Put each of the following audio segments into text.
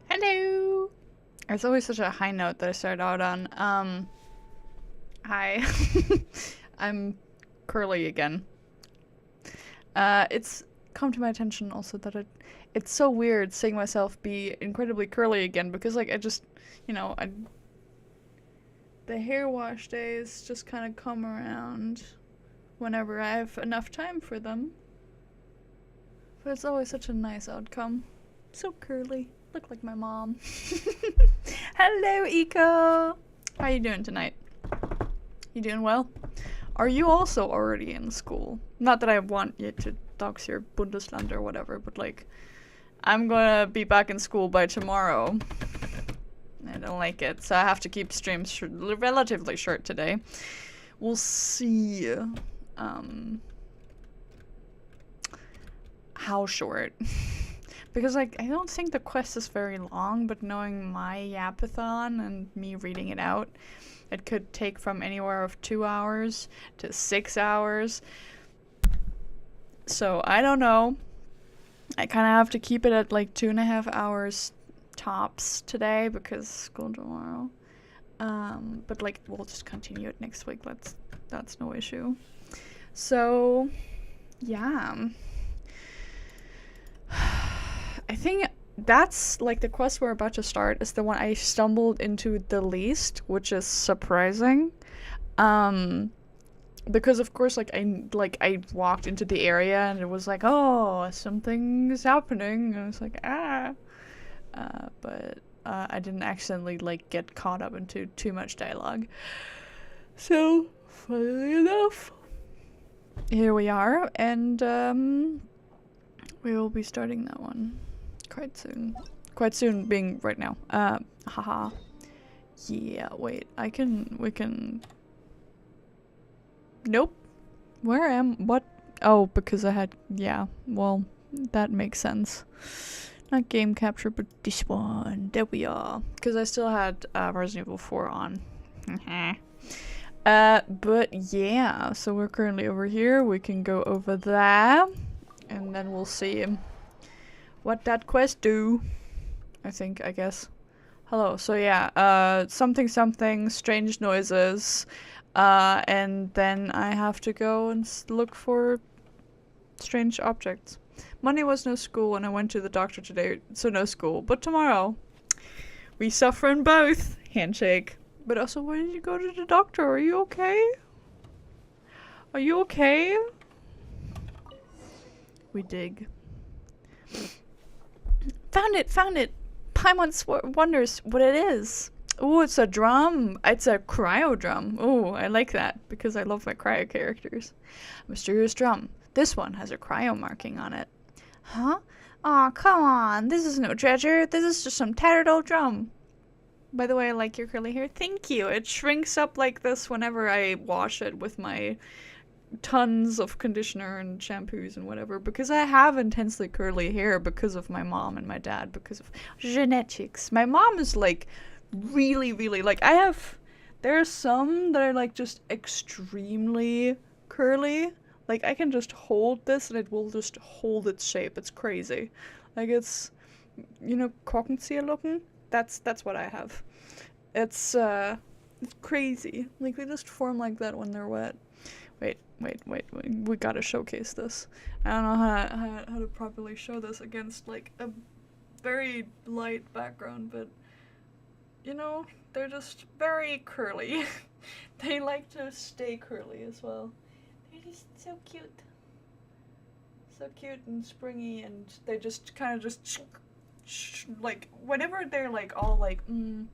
Hello! It's always such a high note that I start out on. Hi. I'm curly again. It's come to my attention also that it's so weird seeing myself be incredibly curly again because, like, I just, the hair wash days just kind of come around whenever I have enough time for them. But it's always such a nice outcome. So curly. Look like my mom. Hello, Eco! How you doing tonight? You doing well? Are you also already in school? Not that I want you to dox your Bundesland or whatever, but like, I'm gonna be back in school by tomorrow. I don't like it, so I have to keep streams relatively short today. We'll see how short. Because, like, I don't think the quest is very long, but knowing my Yapathon and me reading it out, it could take from anywhere of 2 hours to 6 hours. So, I don't know. I kind of have to keep it at, like, 2.5 hours tops today because school tomorrow. But, like, we'll just continue it next week. That's no issue. So, yeah. I think that's, like, the quest we're about to start is the one I stumbled into the least, which is surprising. Because of course, I walked into the area and it was like, oh, something's happening. And I was like, but I didn't accidentally, like, get caught up into too much dialogue. So, funnily enough, here we are, and we will be starting that one quite soon. Quite soon being right now. Haha. Yeah, wait, we can... Nope. What? Oh, because I had, yeah, well, that makes sense. Not game capture, but this one. There we are. Because I still had Resident Evil 4 on. But yeah, so we're currently over here. We can go over there. And then we'll see what that quest do. I guess. Hello, so yeah, something, strange noises. And then I have to go and look for strange objects. Monday was no school and I went to the doctor today, so no school. But tomorrow, we suffer in both. Handshake. But also, why did you go to the doctor? Are you okay? Are you okay? We dig. Found it! Found it! Paimon wonders what it is. Oh, it's a drum. It's a cryo drum. Oh, I like that because I love my cryo characters. Mysterious drum. This one has a cryo marking on it. Huh? Aw, come on. This is no treasure. This is just some tattered old drum. By the way, I like your curly hair. Thank you. It shrinks up like this whenever I wash it with my tons of conditioner and shampoos and whatever, because I have intensely curly hair because of my mom and my dad, because of genetics. My mom is like really, really, like, there are some that are like just extremely curly. Like, I can just hold this and it will just hold its shape. It's crazy. Like, it's, you know, Korkenzieherlocken? That's what I have. It's crazy. Like, they just form like that when they're wet. Wait. We gotta showcase this. I don't know how to properly show this against, like, a very light background, but, you know, they're just very curly. They like to stay curly as well. They're just so cute. So cute and springy, and they just kind of just, like, whenever they're, like, all, like, no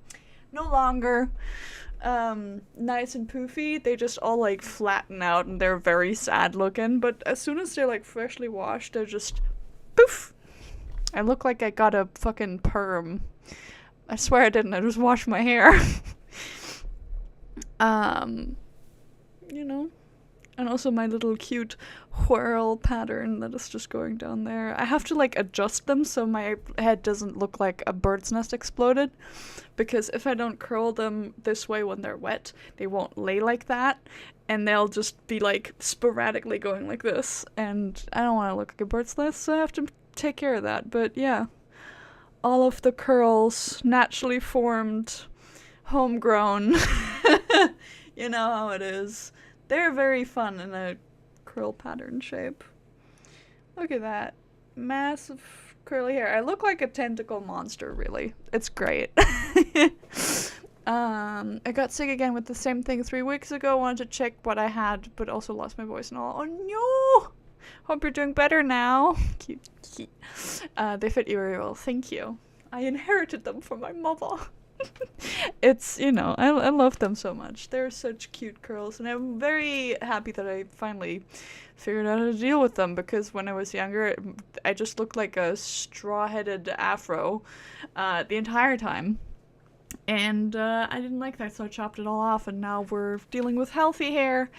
longer nice and poofy, they just all like flatten out and they're very sad looking, but as soon as they're like freshly washed, they're just poof. I look like I got a fucking perm. I swear I didn't, I just washed my hair. You know, and also my little cute whirl pattern that is just going down there. I have to like adjust them so my head doesn't look like a bird's nest exploded, because if I don't curl them this way when they're wet, they won't lay like that, and they'll just be like sporadically going like this, and I don't want to look like a bird's nest, so I have to take care of that. But yeah, all of the curls, naturally formed, homegrown. You know how it is. They're very fun in a curl pattern shape. Look at that. Massive curly hair. I look like a tentacle monster, really. It's great. I got sick again with the same thing 3 weeks ago. Wanted to check what I had, but also lost my voice and all. Oh no! Hope you're doing better now. Cute. They fit you very well. Thank you. I inherited them from my mother. It's, you know, I love them so much. They're such cute curls, and I'm very happy that I finally figured out how to deal with them, because when I was younger, I just looked like a straw-headed afro the entire time. And I didn't like that, so I chopped it all off, and now we're dealing with healthy hair,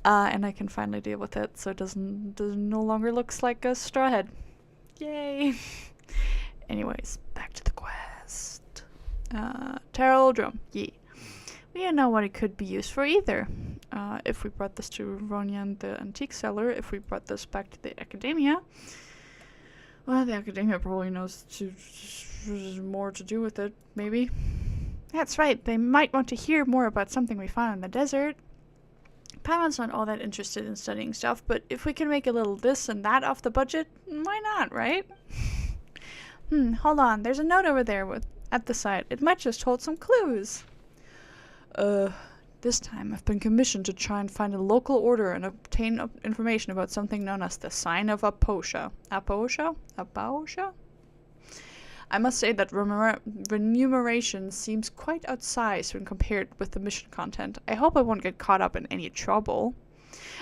and I can finally deal with it, so it doesn't no longer looks like a straw head. Yay! Anyways, back to the quest. Tarot drum. Yeah. We don't know what it could be used for either. If we brought this to Ronyan, the antique seller, if we brought this back to the academia, well, the academia probably knows more to do with it, maybe. That's right, they might want to hear more about something we found in the desert. Paimon's not all that interested in studying stuff, but if we can make a little this and that off the budget, why not, right? Hold on, there's a note over there at the site. It might just hold some clues. This time I've been commissioned to try and find a local order and obtain information about something known as the Sign of Aposha. Aposha? I must say that remuneration seems quite outsized when compared with the mission content. I hope I won't get caught up in any trouble.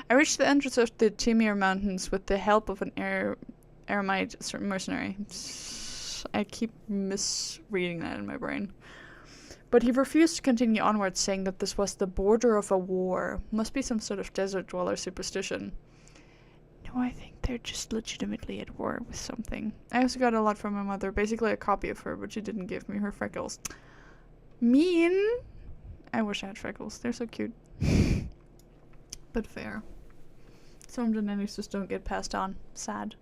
I reached the entrance of the Timir Mountains with the help of an Aramite mercenary. I keep misreading that in my brain. But he refused to continue onwards, saying that this was the border of a war. Must be some sort of desert dweller superstition. No, I think they're just legitimately at war with something. I also got a lot from my mother, basically a copy of her, but she didn't give me her freckles. Mean? I wish I had freckles. They're so cute. But fair. Some genetics just don't get passed on. Sad.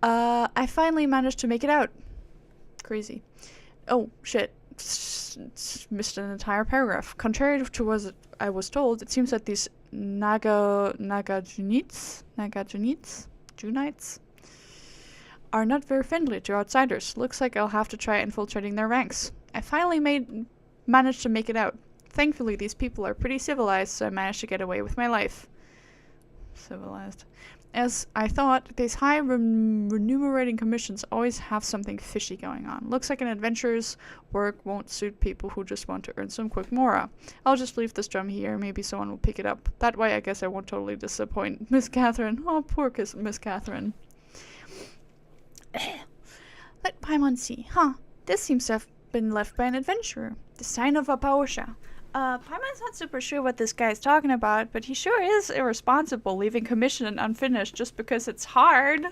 I finally managed to make it out. Crazy. Oh, shit. Missed an entire paragraph. Contrary to what I was told, it seems that these Junites are not very friendly to outsiders. Looks like I'll have to try infiltrating their ranks. I finally managed to make it out. Thankfully, these people are pretty civilized, so I managed to get away with my life. Civilized. As I thought, these high remunerating commissions always have something fishy going on. Looks like an adventurer's work won't suit people who just want to earn some quick mora. I'll just leave this drum here, maybe someone will pick it up. That way I guess I won't totally disappoint Miss Catherine. Oh, poor Miss Catherine. Let Paimon see. This seems to have been left by an adventurer. The sign of Apaosha. Paimon's not super sure what this guy's talking about, but he sure is irresponsible leaving commission unfinished just because it's hard.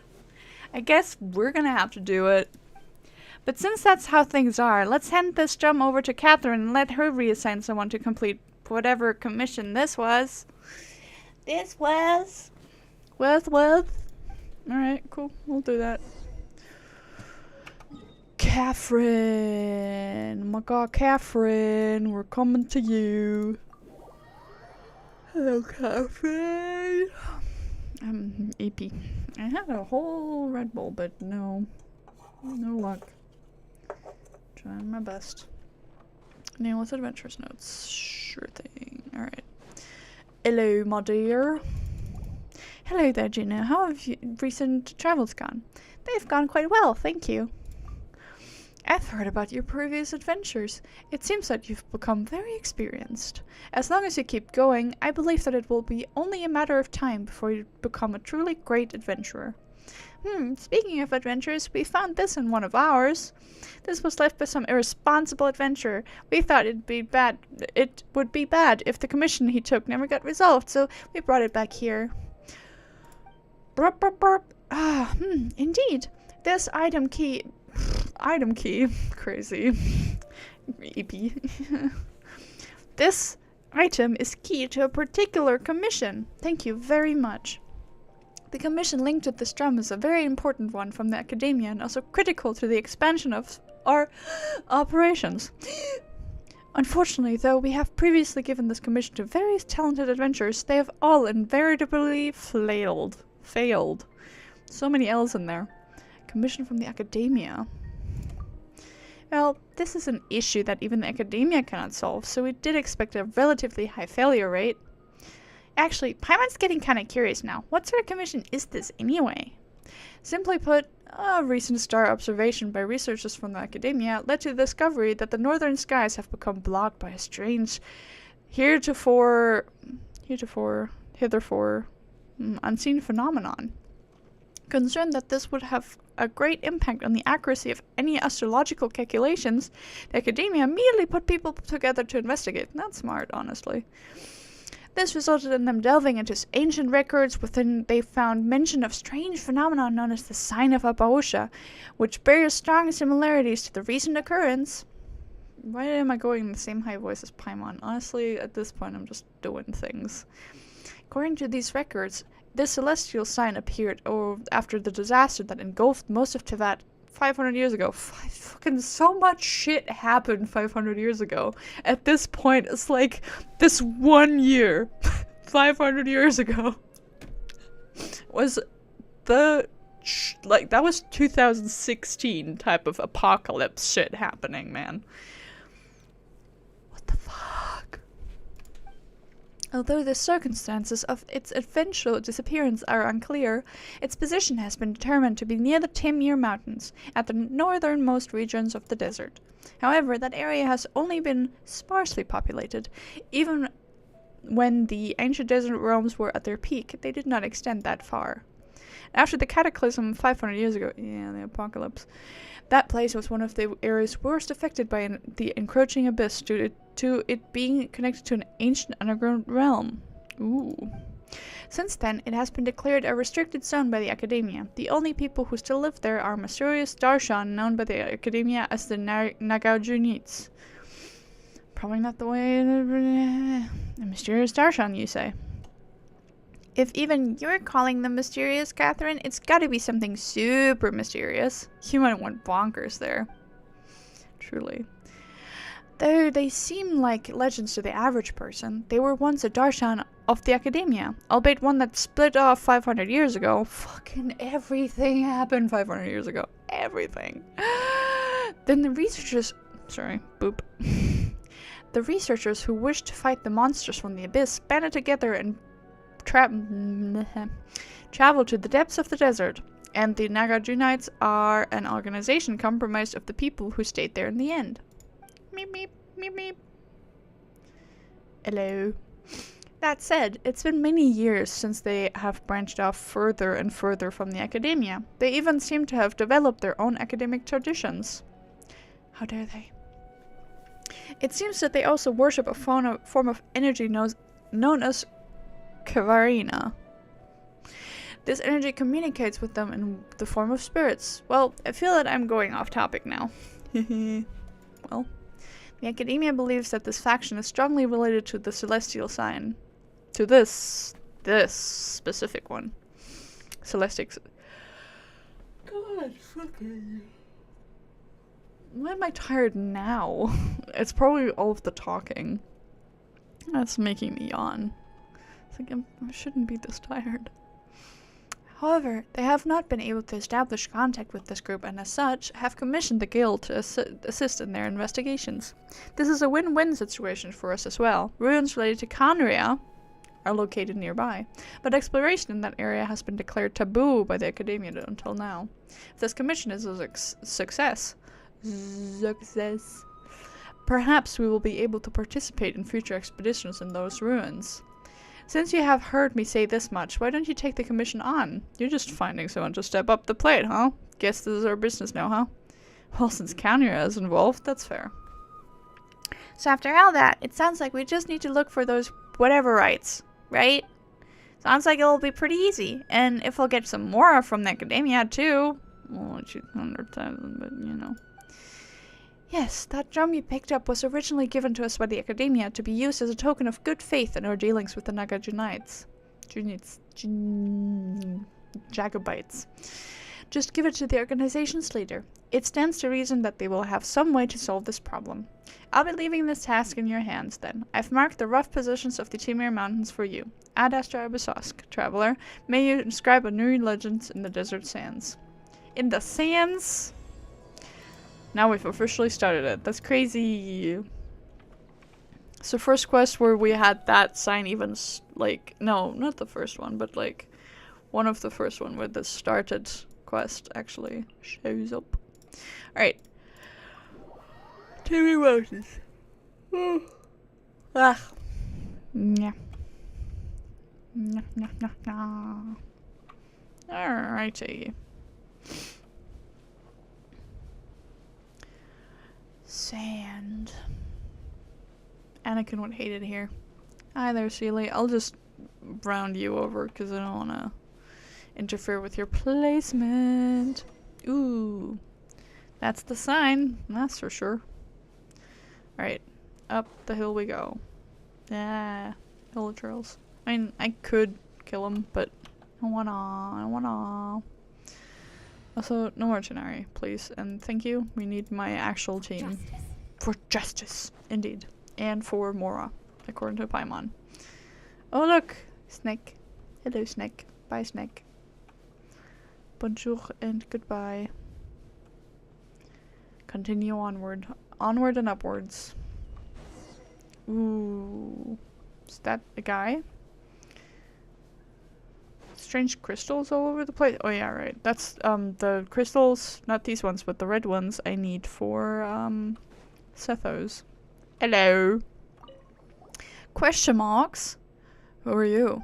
I guess we're gonna have to do it. But since that's how things are, let's hand this drum over to Catherine and let her reassign someone to complete whatever commission this was. Alright, cool. We'll do that. Catherine! Oh my god, Catherine! We're coming to you! Hello, Catherine! I'm EP. I had a whole Red Bull, but no luck. Trying my best. Nameless Adventures notes. Sure thing. Alright. Hello, my dear. Hello there, Juno. How have recent travels gone? They've gone quite well, thank you. I've heard about your previous adventures. It seems that you've become very experienced. As long as you keep going, I believe that it will be only a matter of time before you become a truly great adventurer. Speaking of adventures, we found this in one of ours. This was left by some irresponsible adventurer. We thought it would be bad if the commission he took never got resolved, so we brought it back here. Burp, burp, burp. Indeed. This item key, crazy. EP. This item is key to a particular commission. Thank you very much. The commission linked with this drum is a very important one from the academia and also critical to the expansion of our operations. Unfortunately, though we have previously given this commission to various talented adventurers, they have all invariably failed. So many L's in there. Commission from the academia. Well, this is an issue that even the academia cannot solve, so we did expect a relatively high failure rate. Actually, Paimon's getting kind of curious now. What sort of commission is this anyway? Simply put, a recent star observation by researchers from the academia led to the discovery that the northern skies have become blocked by a strange, hitherto unseen phenomenon. Concerned that this would have a great impact on the accuracy of any astrological calculations, the academia immediately put people together to investigate. That's smart, honestly. This resulted in them delving into ancient records within they found mention of strange phenomenon known as the sign of Apaosha, which bears strong similarities to the recent occurrence. Why am I going in the same high voice as Paimon? Honestly, at this point I'm just doing things. According to these records, this celestial sign appeared after the disaster that engulfed most of Teyvat 500 years ago. Fucking so much shit happened 500 years ago. At this point, it's like this 1 year, 500 years ago, was that was 2016 type of apocalypse shit happening, man. What the fuck? Although the circumstances of its eventual disappearance are unclear, its position has been determined to be near the Temir Mountains, at the northernmost regions of the desert. However, that area has only been sparsely populated. Even when the ancient desert realms were at their peak, they did not extend that far. After the cataclysm 500 years ago, the apocalypse, that place was one of the areas worst affected by the encroaching abyss due to it being connected to an ancient underground realm. Ooh. Since then, it has been declared a restricted zone by the academia. The only people who still live there are mysterious Darshan, known by the academia as the Nagaujunits. Probably not the way... A mysterious Darshan, you say? If even you're calling them mysterious, Catherine, it's gotta be something super mysterious. You might went bonkers there. Truly. Though they seem like legends to the average person, they were once a Darshan of the academia, albeit one that split off 500 years ago. Fucking everything happened 500 years ago. Everything. Then the researchers... Sorry, boop. The researchers who wish to fight the monsters from the abyss banded together and traveled to the depths of the desert. And the Nagarjunites are an organization comprised of the people who stayed there in the end. Meep, meep, meep, meep. Hello. That said, it's been many years since they have branched off further and further from the academia. They even seem to have developed their own academic traditions. How dare they? It seems that they also worship a form of energy known as Kavarina. This energy communicates with them in the form of spirits. Well, I feel that I'm going off topic now. Well, the academia believes that this faction is strongly related to the celestial sign. To this specific one. Celestics. God, fucking. Why am I tired now? It's probably all of the talking. That's making me yawn. It's like I shouldn't be this tired. However, they have not been able to establish contact with this group and as such, have commissioned the guild to assist in their investigations. This is a win-win situation for us as well. Ruins related to Khaenri'ah are located nearby, but exploration in that area has been declared taboo by the Academia until now. If this commission is a success, perhaps we will be able to participate in future expeditions in those ruins. Since you have heard me say this much, why don't you take the commission on? You're just finding someone to step up the plate, huh? Guess this is our business now, huh? Well, since Khaenri'ah is involved, that's fair. So after all that, it sounds like we just need to look for those whatever rights, right? Sounds like it'll be pretty easy. And if we'll get some more from the Academia too, well, 100,000, but you know. Yes, that drum you picked up was originally given to us by the Academia to be used as a token of good faith in our dealings with the Nagarjunites. Jacobites. Just give it to the organization's leader. It stands to reason that they will have some way to solve this problem. I'll be leaving this task in your hands then. I've marked the rough positions of the Timir Mountains for you. Ad Astra Abysosk, traveler. May you inscribe a new legend in the desert sands. In the sands? Now we've officially started it. That's crazy. So first quest where we had that sign even like, no, not the first one, but like one of the first one where the started quest actually shows up. Alright. Timmy Moses. Ah. Yeah. Alrighty. Sand. Anakin would hate it here. Hi there, Sealy. I'll just round you over because I don't want to interfere with your placement. Ooh. That's the sign. That's for sure. Alright. Up the hill we go. Yeah. Hill of Trails. I mean, I could kill him, but I don't wanna. Also, no mercenary, please. And thank you. We need my actual team. Justice. For justice. Indeed. And for Mora, according to Paimon. Oh, look! Snake. Hello, Snake. Bye, Snake. Bonjour and goodbye. Continue onward. Onward and upwards. Ooh. Is that a guy? Strange crystals all over the place. Oh yeah, right. That's the crystals, not these ones, but the red ones I need for Sethos. Hello. Question marks? Who are you?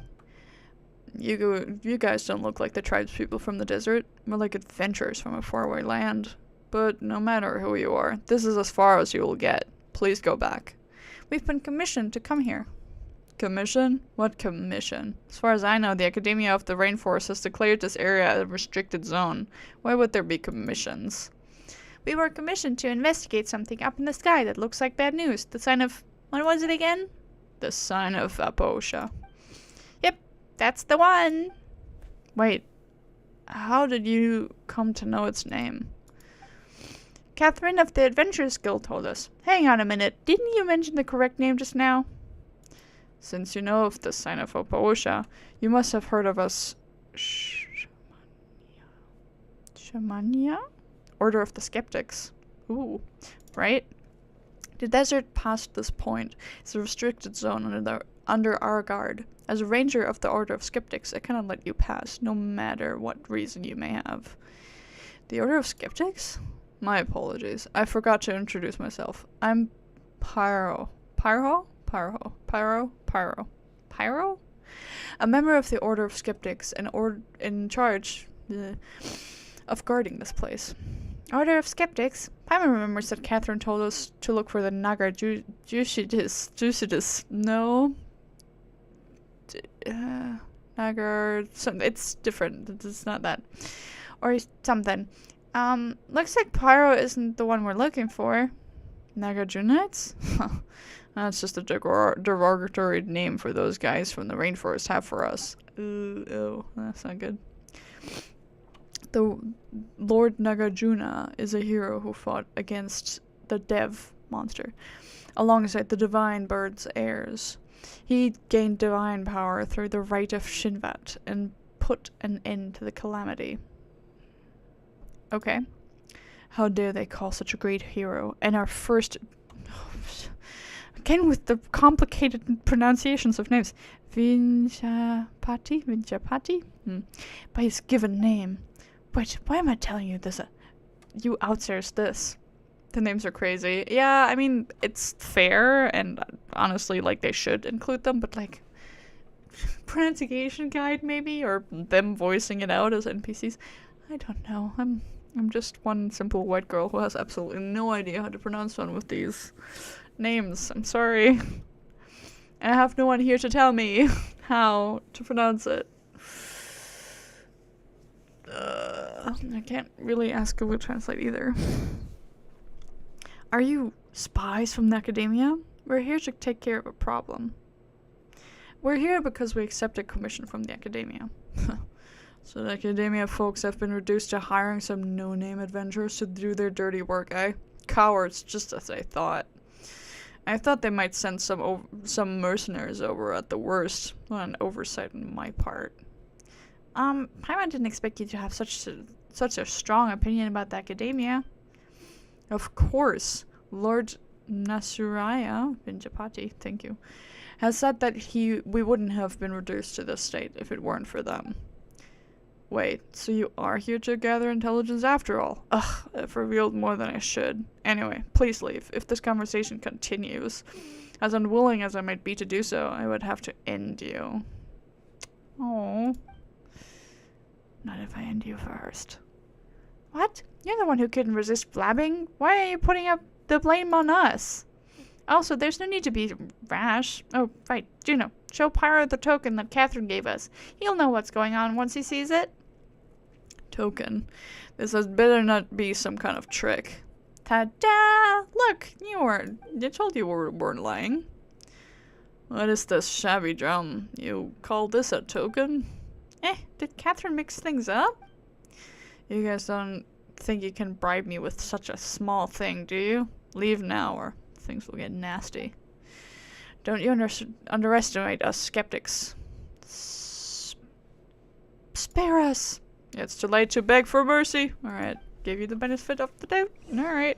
You guys don't look like the tribespeople from the desert. More like adventurers from a faraway land. But no matter who you are, this is as far as you will get. Please go back. We've been commissioned to come here. Commission? What commission? As far as I know, the Academia of the Rainforest has declared this area a restricted zone. Why would there be commissions? We were commissioned to investigate something up in the sky that looks like bad news. The sign of... what was it again? The sign of Aposha. Yep, that's the one. Wait, how did you come to know its name? Catherine of the Adventurers Guild told us. Hang on a minute, didn't you mention the correct name just now? Since you know of the sign of Aposha, you must have heard of us. Shamania? Order of the Skeptics. Ooh, right? The desert past this point is a restricted zone under our guard. As a ranger of the Order of Skeptics, I cannot let you pass, no matter what reason you may have. The Order of Skeptics? My apologies. I forgot to introduce myself. I'm Pyro. Pyro? Pyro. Pyro? Pyro. Pyro? A member of the Order of Skeptics and in charge of guarding this place. Order of Skeptics? Paimon remembers that Catherine told us to look for the Naga Jucidus. No. Nagar. It's different. It's not that. Or something. Looks like Pyro isn't the one we're looking for. Nagarjunites? That's just a derogatory name for those guys from the rainforest have for us. Ooh, that's not good. The Lord Nagarjuna is a hero who fought against the Dev monster, alongside the divine bird's heirs. He gained divine power through the rite of Shinvat and put an end to the calamity. Okay. How dare they call such a great hero and our first... Again with the complicated pronunciations of names. Vinjapati? By his given name. Wait, why am I telling you this? You outsource this. The names are crazy. Yeah, I mean, it's fair, and honestly, like, they should include them, but, like, pronunciation guide, maybe? Or them voicing it out as NPCs? I don't know. I'm just one simple white girl who has absolutely no idea how to pronounce one with these names. I'm sorry. And I have no one here to tell me how to pronounce it. I can't really ask Google Translate either. Are you spies from the academia? We're here to take care of a problem. We're here because we accepted commission from the academia. So the academia folks have been reduced to hiring some no-name adventurers to do their dirty work, eh? Cowards, just as I thought. I thought they might send some mercenaries over at the worst. What an oversight on my part. Paimon didn't expect you to have such a strong opinion about the academia. Of course, Lord Nasuraya Vinjapati, thank you, has said that we wouldn't have been reduced to this state if it weren't for them. Wait, so you are here to gather intelligence after all? Ugh, I've revealed more than I should. Anyway, please leave. If this conversation continues, as unwilling as I might be to do so, I would have to end you. Oh. Not if I end you first. What? You're the one who couldn't resist blabbing. Why are you putting up the blame on us? Also, there's no need to be rash. Oh, right. Juno, show Pyro the token that Catherine gave us. He'll know what's going on once he sees it. Token. This had better not be some kind of trick. Ta-da! Look, I told you we weren't lying. What is this shabby drum? You call this a token? Did Catherine mix things up? You guys don't think you can bribe me with such a small thing, do you? Leave now, or things will get nasty. Don't you underestimate us skeptics. Spare us! It's too late to beg for mercy. Alright, give you the benefit of the doubt. Alright.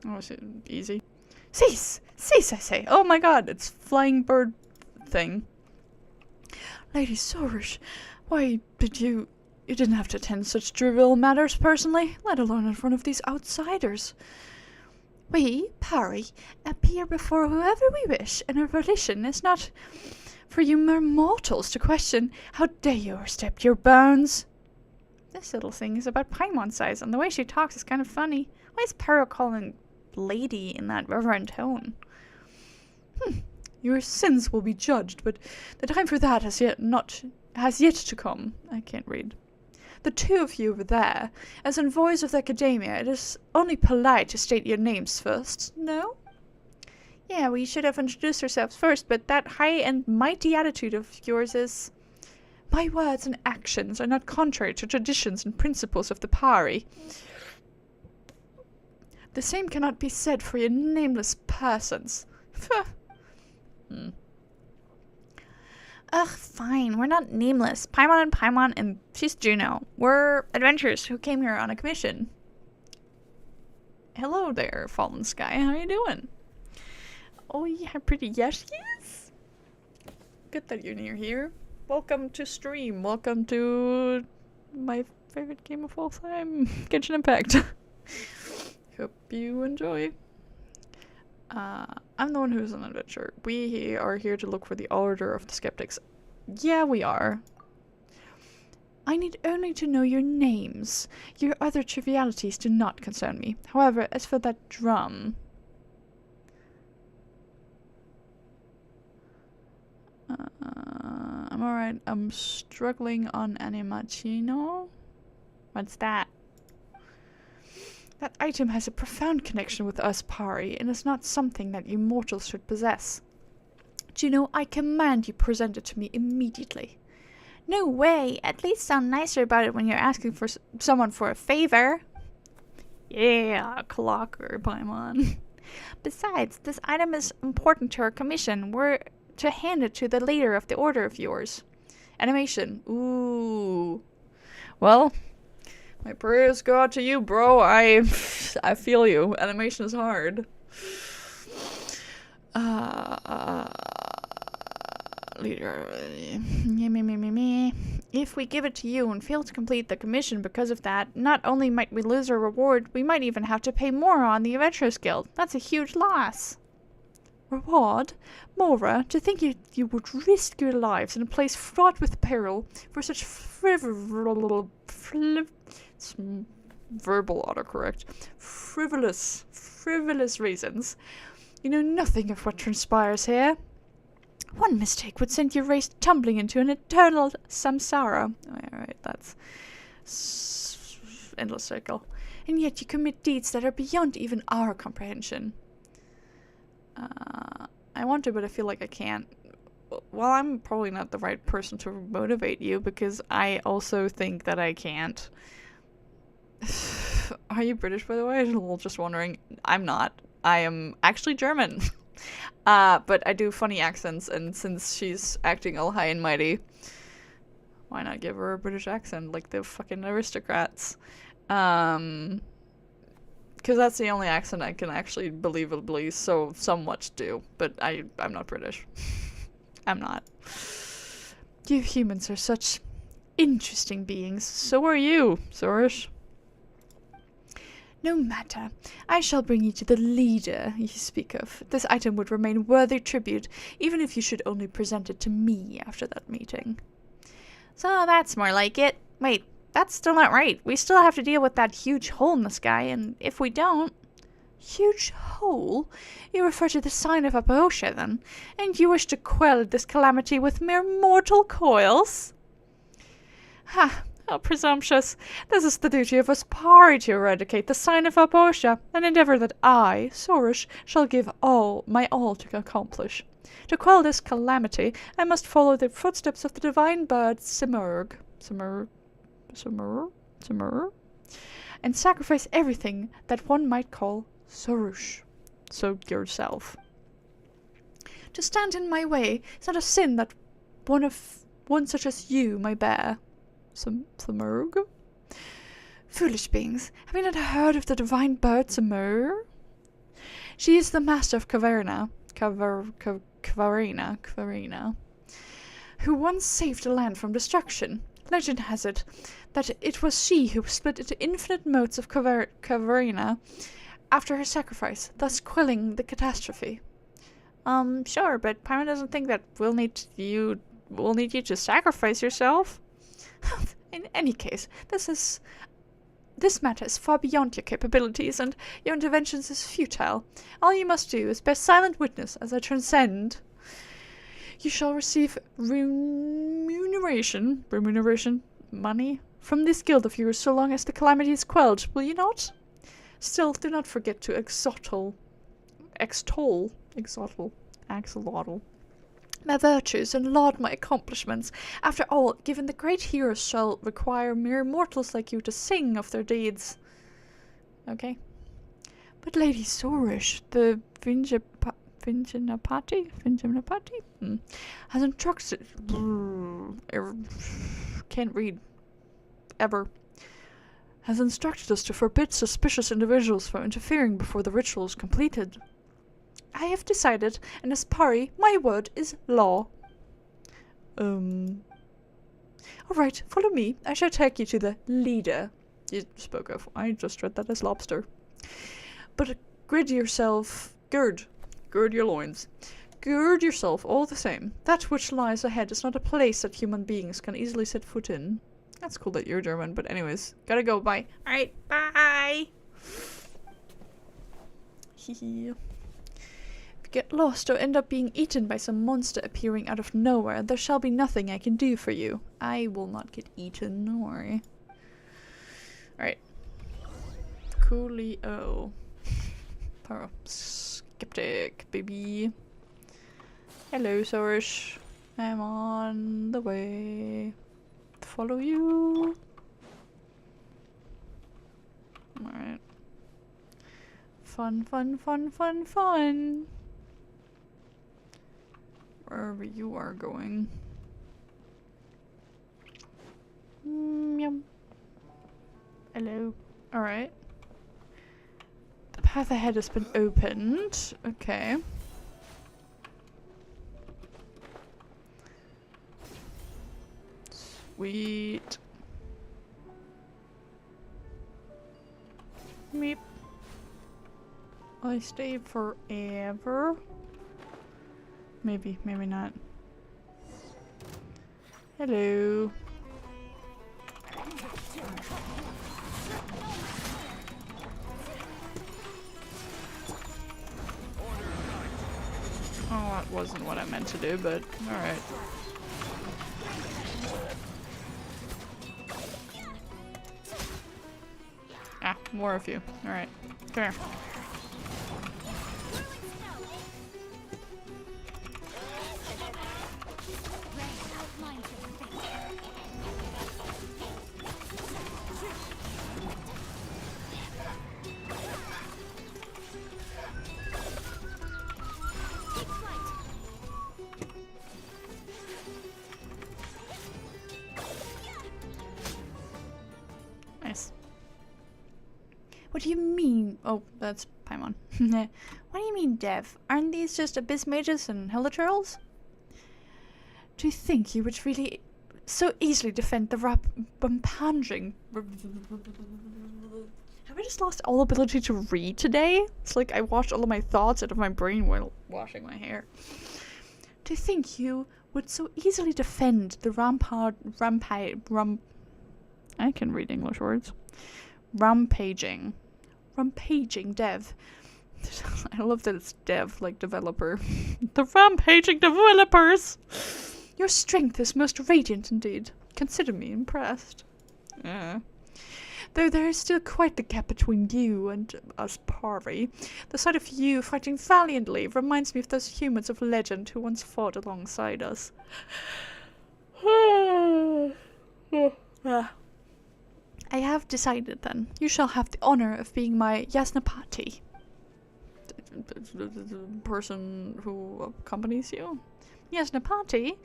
Oh, is it easy? Cease! Cease, I say! Oh my god, it's flying bird thing. Lady Sorish, why did you didn't have to attend such trivial matters personally, let alone in front of these outsiders. We, Pari, appear before whoever we wish, and our volition is not for you mere mortals to question. How dare you overstep your bounds? This little thing is about Paimon size, and the way she talks is kind of funny. Why is Paro calling lady in that reverent tone? Your sins will be judged, but the time for that has yet to come. I can't read. The two of you over there, as envoys of the academia, it is only polite to state your names first, no? Yeah, we should have introduced ourselves first, but that high and mighty attitude of yours is... My words and actions are not contrary to traditions and principles of the Pari. The same cannot be said for your nameless persons. Ugh, fine. We're not nameless. Paimon and she's Juno. We're adventurers who came here on a commission. Hello there, Fallen Sky. How you doing? Oh, yeah, pretty. Yes, yes. Good that you're near here. Welcome to stream. Welcome to my favorite game of all time, Genshin Impact. Hope you enjoy. I'm the one who's an adventurer. We are here to look for the Order of the Skeptics. Yeah, we are. I need only to know your names. Your other trivialities do not concern me. However, as for that drum... I'm alright. I'm struggling on animachino. What's that? That item has a profound connection with us, Pari, and is not something that you mortals should possess. Juno, I command you present it to me immediately. No way! At least sound nicer about it when you're asking for someone for a favor. Yeah, clocker, Paimon. Besides, this item is important to our commission. We're to hand it to the leader of the order of yours. Animation. Ooh. Well, my prayers go out to you, bro. I feel you. Animation is hard. Leader. Me. If we give it to you and fail to complete the commission because of that, not only might we lose our reward, we might even have to pay more on the Adventurers Guild. That's a huge loss. Reward? Mora, to think you would risk your lives in a place fraught with peril for such verbal autocorrect. Frivolous reasons. You know nothing of what transpires here. One mistake would send your race tumbling into an eternal samsara. Alright, that's endless circle. And yet you commit deeds that are beyond even our comprehension. I want to, but I feel like I can't. Well, I'm probably not the right person to motivate you, because I also think that I can't. Are you British, by the way? I'm just wondering. I'm not. I am actually German. But I do funny accents, and since she's acting all high and mighty, why not give her a British accent like the fucking aristocrats? Because that's the only accent I can actually believably somewhat do. But I'm not British. I'm not. You humans are such interesting beings. So are you, Sorish. No matter. I shall bring you to the leader you speak of. This item would remain worthy tribute, even if you should only present it to me after that meeting. So that's more like it. Wait, that's still not right. We still have to deal with that huge hole in the sky, and if we don't... Huge hole? You refer to the sign of Apoosha, then? And you wish to quell this calamity with mere mortal coils? Ha! How presumptuous. This is the duty of us Pari to eradicate the sign of Apoosha, an endeavor that I, Sorish, shall give my all to accomplish. To quell this calamity, I must follow the footsteps of the divine bird Simurg, and sacrifice everything that one might call Sorush. So yourself. To stand in my way is not a sin that one such as you may bear. Simurg? Foolish beings, have you not heard of the divine bird Simurg? She is the master of Caverna, who once saved the land from destruction. Legend has it that it was she who split into infinite motes of Caverna after her sacrifice, thus quelling the catastrophe. Sure, but Paimon doesn't think that we'll need you to sacrifice yourself. In any case, this matter is far beyond your capabilities, and your interventions is futile. All you must do is bear silent witness as I transcend. You shall receive remuneration, money, from this guild of yours so long as the calamity is quelled, will you not? Still, do not forget to extol my virtues and laud my accomplishments. After all, given the great heroes shall require mere mortals like you to sing of their deeds. Okay. But Lady Sorish, the Finjanapati? Has instructed... Can't read. Ever. Has instructed us to forbid suspicious individuals from interfering before the ritual is completed. I have decided, and as pari, my word is law. Alright, follow me. I shall take you to the leader you spoke of. I just read that as lobster. But gird your loins. Gird yourself all the same. That which lies ahead is not a place that human beings can easily set foot in. That's cool that you're German, but anyways, gotta go, bye. Alright, bye! Hehe. If you get lost or end up being eaten by some monster appearing out of nowhere, there shall be nothing I can do for you. I will not get eaten, don't worry. Alright. Coolio. Skeptic, baby. Hello, Sorish. I'm on the way. Follow you. Alright. Fun. Wherever you are going. Yum. Hello. Alright. The path ahead has been opened. Okay. Sweet. Meep. I stay forever. Maybe, maybe not. Hello. Oh, that wasn't what I meant to do, but alright. Ah, more of you. Alright. Come here. Nice. What do you mean? Oh, that's Paimon. What do you mean, Dev? Aren't these just abyss mages and hilichurls? Do you think you would really so easily defend the rampaging? Have I just lost all ability to read today? It's like I washed all of my thoughts out of my brain while washing my hair. Do you think you would so easily defend the I can read English words. Rampaging dev. I love that it's dev, like developer. The rampaging developers! Your strength is most radiant indeed. Consider me impressed. Though there is still quite the gap between you and us pari, the sight of you fighting valiantly reminds me of those humans of legend who once fought alongside us. I have decided then. You shall have the honor of being my Yasnapati. Person who accompanies you? Yasnapati?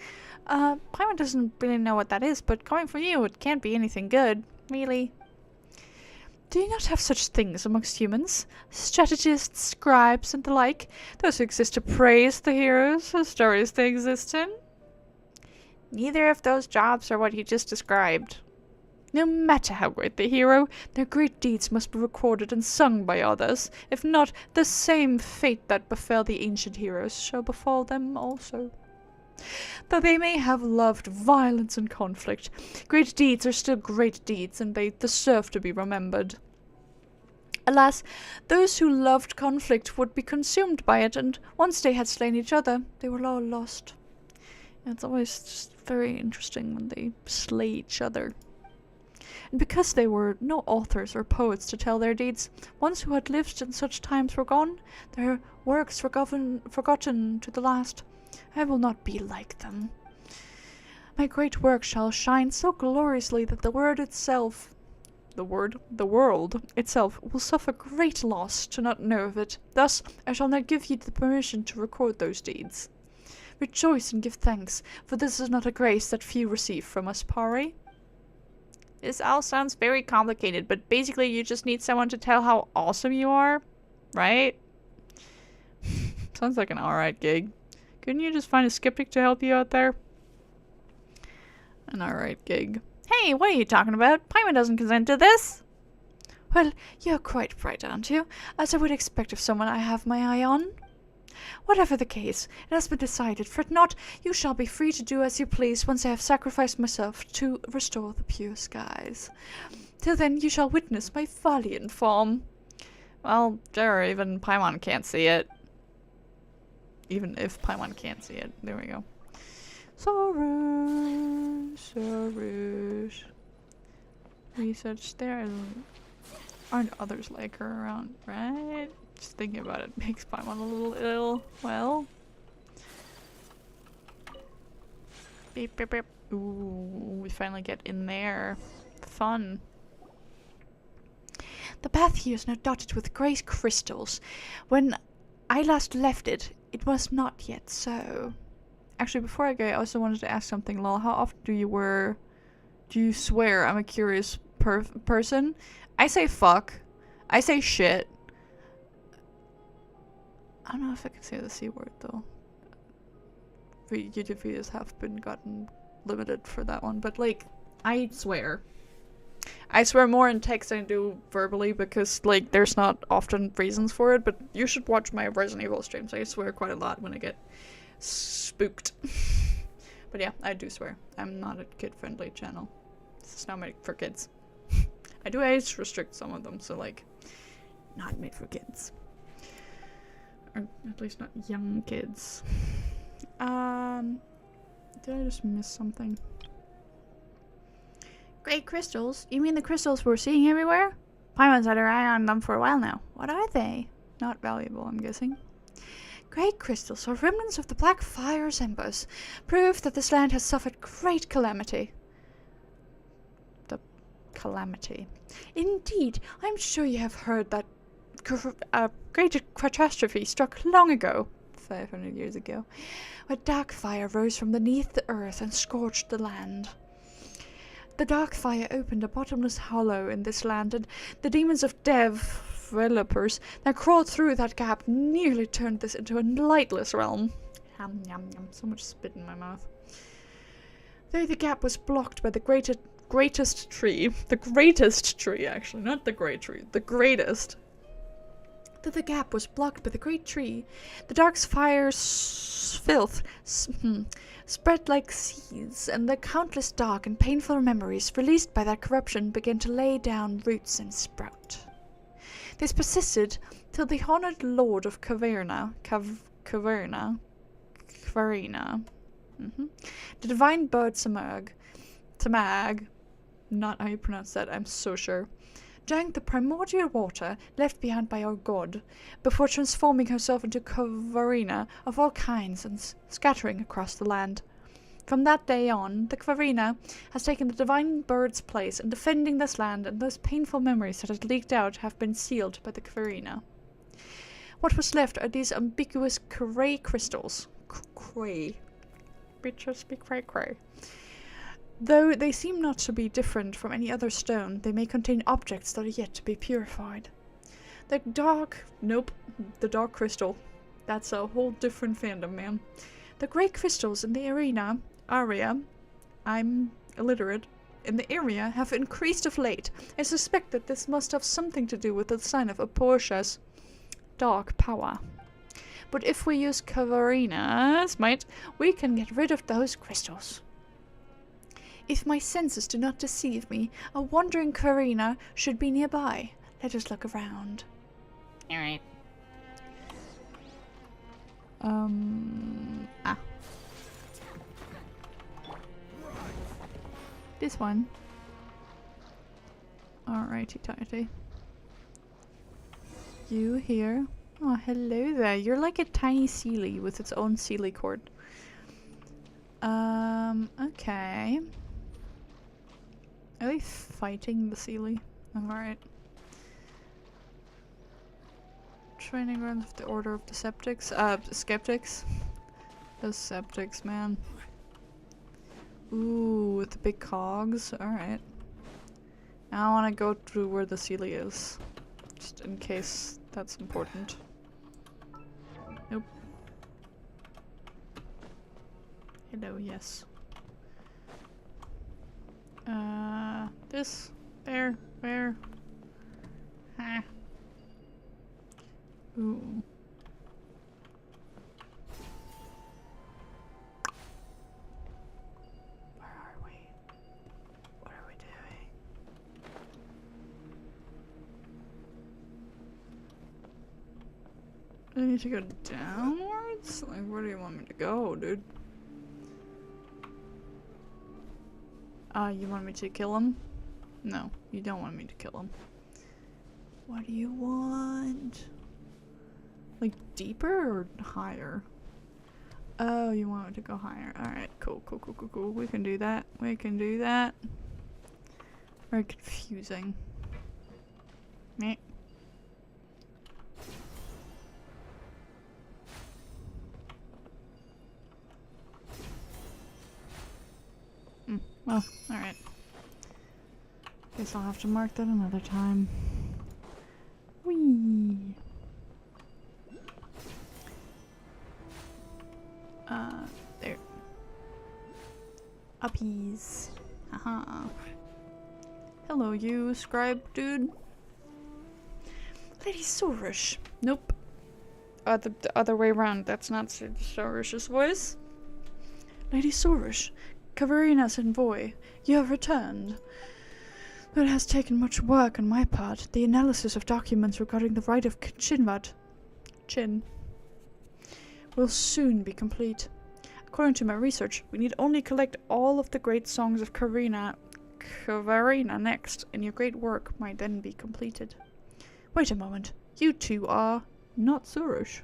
Paimon doesn't really know what that is, but coming from you, it can't be anything good. Really. Do you not have such things amongst humans? Strategists, scribes, and the like? Those who exist to praise the heroes, the stories they exist in? Neither of those jobs are what you just described. No matter how great the hero, their great deeds must be recorded and sung by others. If not, the same fate that befell the ancient heroes shall befall them also. Though they may have loved violence and conflict, great deeds are still great deeds, and they deserve to be remembered. Alas, those who loved conflict would be consumed by it, and once they had slain each other, they were all lost. It's always just very interesting when they slay each other. And because there were no authors or poets to tell their deeds, ones who had lived in such times were gone, their works forgotten to the last. I will not be like them. My great work shall shine so gloriously that the word itself The world itself will suffer great loss to not know of it. Thus, I shall not give you the permission to record those deeds. Rejoice and give thanks, for this is not a grace that few receive from us, Pari. This all sounds very complicated, but basically you just need someone to tell how awesome you are, right? Sounds like an alright gig. Couldn't you just find a skeptic to help you out there? An alright gig. Hey, what are you talking about? Paimon doesn't consent to this. Well, you're quite bright, aren't you? As I would expect of someone I have my eye on. Whatever the case, it has been decided. Fret not, you shall be free to do as you please once I have sacrificed myself to restore the pure skies. Till then, you shall witness my valiant form. Well, sure, even Paimon can't see it. Even if Paimon can't see it. There we go. Sorry. Research there. Aren't others like her around, right? Just thinking about it makes Paimon a little ill. Well. Beep, beep, beep. Ooh, we finally get in there. Fun. The path here is now dotted with grey crystals. When I last left it, it was not yet so. Actually, before I go, I also wanted to ask something, lol. How often do you swear? I'm a curious person. I say fuck. I say shit. I don't know if I can say the C word, though. YouTube videos have been gotten limited for that one, but, like, I swear. I swear more in text than I do verbally because, like, there's not often reasons for it, but you should watch my Resident Evil streams. I swear quite a lot when I get spooked. But yeah, I do swear. I'm not a kid-friendly channel. This is not made for kids. I do age restrict some of them, so, like, not made for kids. Or at least not young kids. Did I just miss something? Great crystals? You mean the crystals we're seeing everywhere? Paimon's had her eye on them for a while now. What are they? Not valuable, I'm guessing. Great crystals are remnants of the Black Fire's embers. Proof that this land has suffered great calamity. The calamity. Indeed, I'm sure you have heard that a great catastrophe struck long ago. 500 years ago. A dark fire rose from beneath the earth and scorched the land. The dark fire opened a bottomless hollow in this land, and the demons of developers that crawled through that gap nearly turned this into a lightless realm. Yum, yum, yum. So much spit in my mouth. Though the gap was blocked by the greatest tree, actually, not the great tree, the greatest. Though the gap was blocked by the great tree, the dark fire's filth spread like seeds, and the countless dark and painful memories released by that corruption began to lay down roots and sprout. This persisted till the honored lord of Caverna, the divine bird Tamag, not how you pronounce that, I'm so sure, drank the primordial water left behind by our god, before transforming herself into Caverna of all kinds and scattering across the land. From that day on, the Caverna has taken the divine bird's place in defending this land, and those painful memories that had leaked out have been sealed by the Caverna. What was left are these ambiguous cray crystals. Cray. Bitches be cray cray. Though they seem not to be different from any other stone, they may contain objects that are yet to be purified. The dark crystal. That's a whole different fandom, man. The great crystals in the area, I'm illiterate, in the area have increased of late. I suspect that this must have something to do with the sign of Aporsha's dark power. But if we use Caverna's might, we can get rid of those crystals. If my senses do not deceive me, a wandering Caverna should be nearby. Let us look around. Alright. This one. Alrighty tighty. You here? Oh, hello there. You're like a tiny Sealy with its own Sealy cord. Okay. Are they fighting the Sealy? Alright. Training grounds of the Order of the Skeptics. Those Skeptics, man. Ooh, with the big cogs. Alright. Now I want to go through where the Celia is. Just in case that's important. Nope. Hello, yes. This? There? Where? Ah. Ooh. Where are we? What are we doing? I need to go downwards? Like, where do you want me to go, dude? You want me to kill him? No, you don't want me to kill him. What do you want? Like, deeper or higher? Oh, you want it to go higher. Alright, cool. We can do that. Very confusing. Meh. Well, alright. Guess I'll have to mark that another time. Whee! There. Uppies. Haha. Hello, you scribe dude. Lady Sorish. Nope. The other way around. That's not Sorish's voice. Lady Sorish. Kavarina's envoy. You have returned. Though it has taken much work on my part, the analysis of documents regarding the right of Chin will soon be complete. According to my research, we need only collect all of the great songs of Kavarina next, and your great work might then be completed. Wait a moment. You two are not Surush.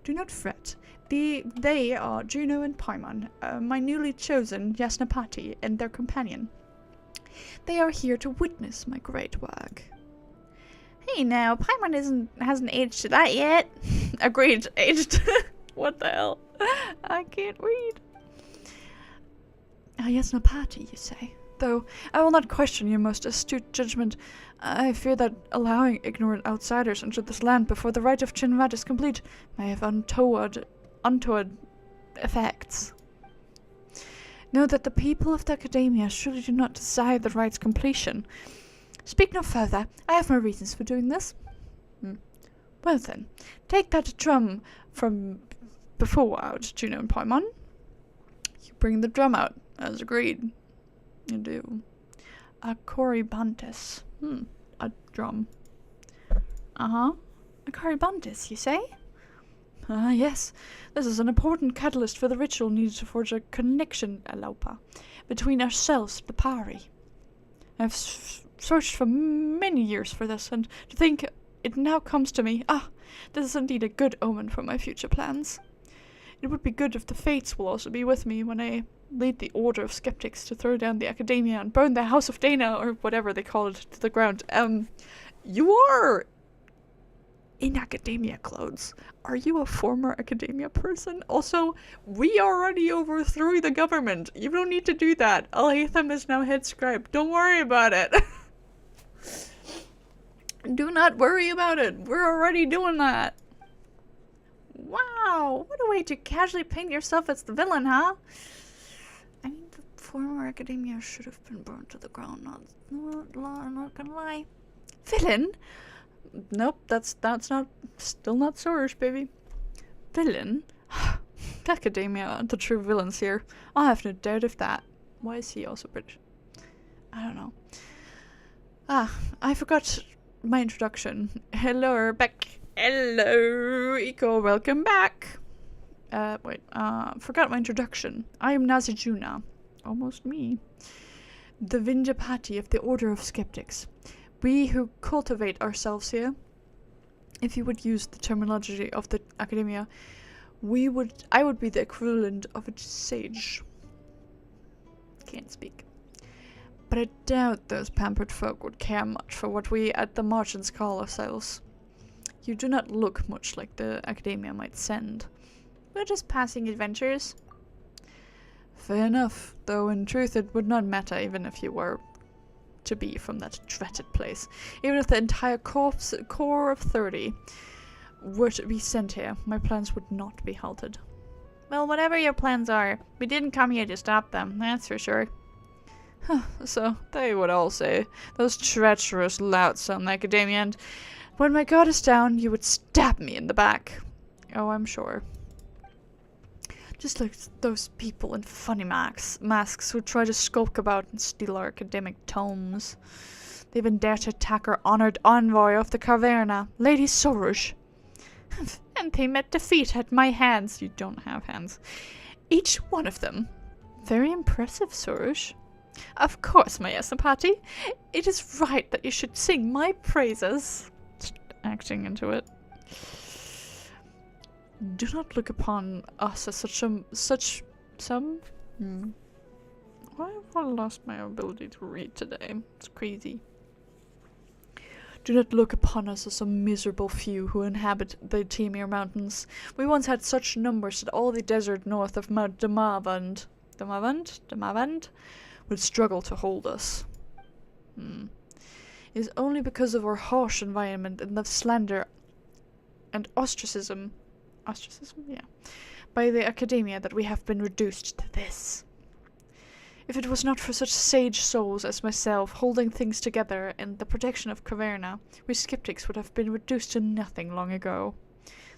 Do not fret. They are Juno and Paimon, my newly chosen Yasnapati and their companion. They are here to witness my great work. Hey now, Paimon hasn't aged to that yet. Agreed, aged. What the hell? I can't read. Yasnapati, you say? Though I will not question your most astute judgment, I fear that allowing ignorant outsiders into this land before the rite of Chinvat is complete may have untoward effects. Know that the people of the Academia surely do not desire the rite's completion. Speak no further. I have my reasons for doing this. Well then, take that drum from before out, Juno and Paimon. You bring the drum out, as agreed. You do. A Corybantis. A drum. A Corybantis, you say? Yes. This is an important catalyst for the ritual needed to forge a connection, Alopa, between ourselves and the Pari. I've searched for many years for this, and to think it now comes to me. This is indeed a good omen for my future plans. It would be good if the Fates will also be with me when I lead the Order of Skeptics to throw down the Academia and burn the House of Dana, or whatever they call it, to the ground. You are in Academia clothes. Are you a former Academia person? Also, we already overthrew the government. You don't need to do that. Alhaitham is now head scribe. Don't worry about it. Do not worry about it. We're already doing that. Wow, what a way to casually paint yourself as the villain, huh? I mean, the former Academia should have been burned to the ground. I'm not gonna lie. Villain? Nope, that's still not Sorish, baby. Villain? Academia, the true villains here. I have no doubt of that. Why is he also British? I don't know. I forgot my introduction. Hello, Rebecca. Hello, Eco, welcome back. Forgot my introduction. I am Nazijuna. Almost me. The Vinjapati of the Order of Skeptics. We who cultivate ourselves here, if you would use the terminology of the Academia, I would be the equivalent of a sage. Can't speak. But I doubt those pampered folk would care much for what we at the Martians call ourselves. You do not look much like the Academia might send. We're just passing adventurers. Fair enough, though in truth it would not matter even if you were to be from that dreaded place. Even if the entire core of 30 were to be sent here, my plans would not be halted. Well, whatever your plans are, we didn't come here to stop them, that's for sure. So, they would all say, those treacherous louts on the Academia, and when my guard is down, you would stab me in the back. Oh, I'm sure. Just like those people in funny masks who try to skulk about and steal our academic tomes. They even dare to attack our honored envoy of the Caverna, Lady Sorush. And they met defeat at my hands. You don't have hands. Each one of them. Very impressive, Sorush. Of course, my Esapati. It is right that you should sing my praises. Just acting into it. Do not look upon us as Why have I lost my ability to read today? It's crazy. Do not look upon us as some miserable few who inhabit the Temir Mountains. We once had such numbers that all the desert north of Mount Damavand would struggle to hold us. It is only because of our harsh environment and the slander and ostracism, by the Academia that we have been reduced to this. If it was not for such sage souls as myself holding things together in the protection of Caverna, we skeptics would have been reduced to nothing long ago.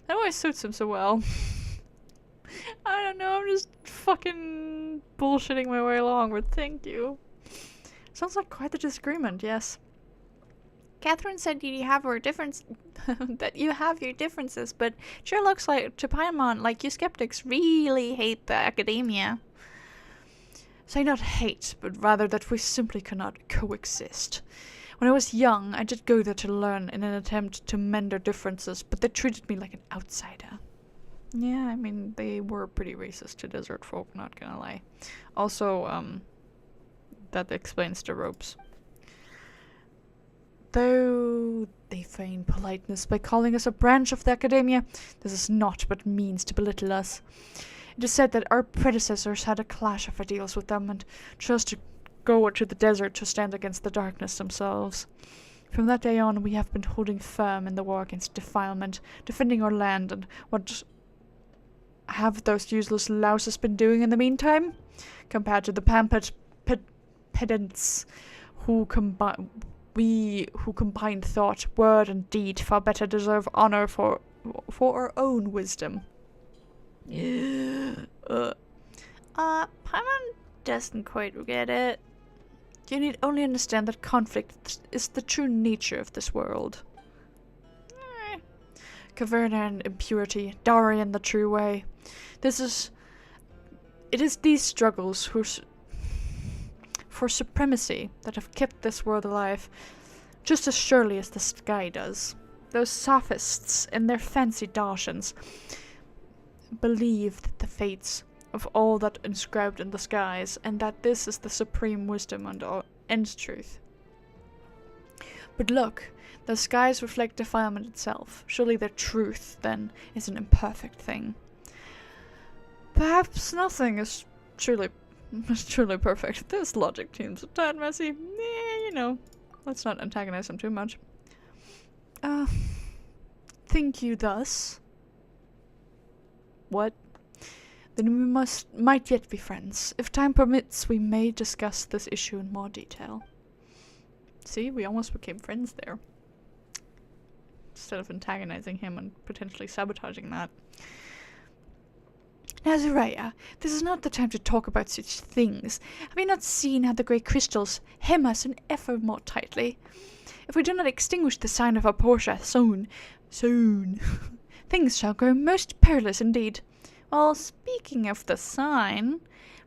That always suits him so well. I don't know, I'm just fucking bullshitting my way along, but thank you. Sounds like quite the disagreement, yes. Catherine said you have your that you have your differences, but sure looks like to Paimon like you skeptics really hate the Academia. Say not hate, but rather that we simply cannot coexist. When I was young, I did go there to learn in an attempt to mend our differences, but they treated me like an outsider. Yeah, I mean, they were pretty racist to desert folk, not gonna lie. Also, that explains the ropes. Though they feign politeness by calling us a branch of the Academia, this is naught but means to belittle us. It is said that our predecessors had a clash of ideals with them and chose to go to the desert to stand against the darkness themselves. From that day on, we have been holding firm in the war against defilement, defending our land, and what have those useless louses been doing in the meantime? Compared to the pampered pedants who combine thought, word, and deed far better deserve honor for our own wisdom. Paimon doesn't quite get it. You need only understand that conflict is the true nature of this world. Caverna and impurity, Darien the true way. It is these struggles for supremacy that have kept this world alive, just as surely as the sky does. Those sophists, in their fancy darshans, believed the fates of all that inscribed in the skies, and that this is the supreme wisdom and truth. But look, the skies reflect defilement itself. Surely their truth, then, is an imperfect thing. Perhaps nothing is truly perfect. This logic seems a tad messy. You know, let's not antagonize him too much. Think you thus? What? Then we might yet be friends. If time permits, we may discuss this issue in more detail. See, we almost became friends there. Instead of antagonizing him and potentially sabotaging that. Now, Zaraya, this is not the time to talk about such things. Have you not seen how the grey crystals hem us in ever more tightly? If we do not extinguish the sign of our Portia soon, things shall grow most perilous indeed. Well, speaking of the sign...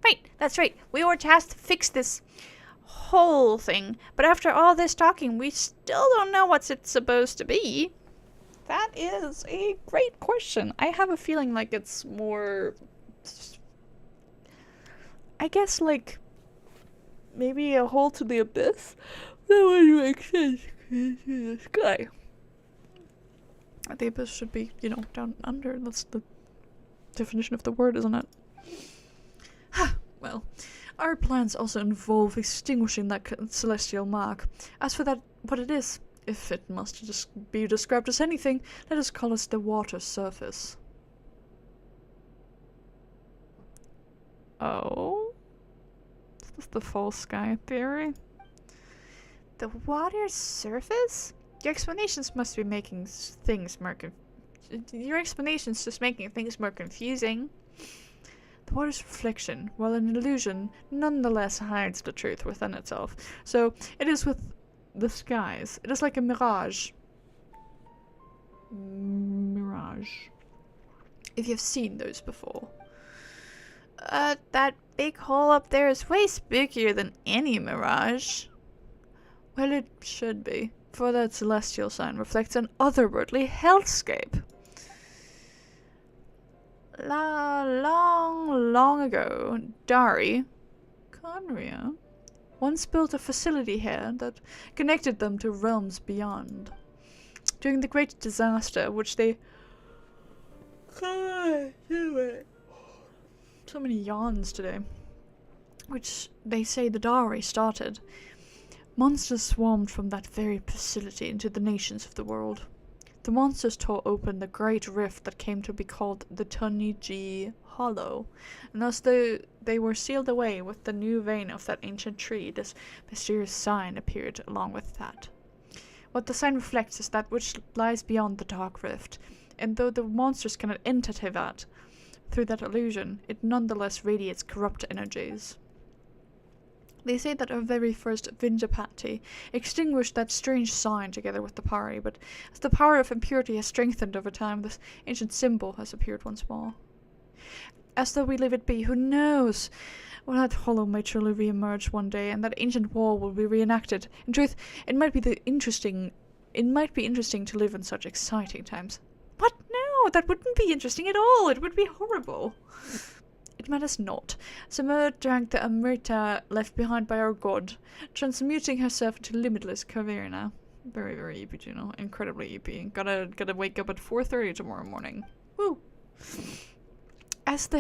Right, that's right. We were tasked to fix this whole thing. But after all this talking, we still don't know what it's supposed to be. That is a great question. I have a feeling like it's more... I guess, like... maybe a hole to the abyss? That would make sense. The sky. The abyss should be, you know, down under. That's the definition of the word, isn't it? Well, our plans also involve extinguishing that celestial mark. As for that, what it is, if it must just be described as anything, let us call it the water surface. Oh? Is this the false sky theory? The water surface? Your explanations must be making things more Your explanation's just making things more confusing. The water's reflection, while an illusion, nonetheless hides the truth within itself. So, it is with the skies. It is like a mirage. Mirage. If you've seen those before. That big hole up there is way spookier than any mirage. Well, it should be, for that celestial sign reflects an otherworldly hellscape. Long ago, Dari, Conria, once built a facility here that connected them to realms beyond. During the great disaster, which they... So many yawns today. Which they say the Dari started. Monsters swarmed from that very facility into the nations of the world. The monsters tore open the great rift that came to be called the Tuniji Hollow, and as they were sealed away with the new vein of that ancient tree, this mysterious sign appeared along with that. What the sign reflects is that which lies beyond the dark rift, and though the monsters cannot enter that through that illusion, it nonetheless radiates corrupt energies. They say that our very first Vinjapati extinguished that strange sign together with the Pari, but as the power of impurity has strengthened over time, this ancient symbol has appeared once more. As though we leave it be, who knows? Well, that hollow may truly re-emerge one day, and that ancient wall will be reenacted. In truth, it might be interesting to live in such exciting times. What? No, that wouldn't be interesting at all. It would be horrible. It matters not. Samur drank the Amrita left behind by our god, transmuting herself into limitless Kavirna. Very, very EP, Juno. Incredibly EP. Gotta wake up at 4:30 tomorrow morning. Woo! As the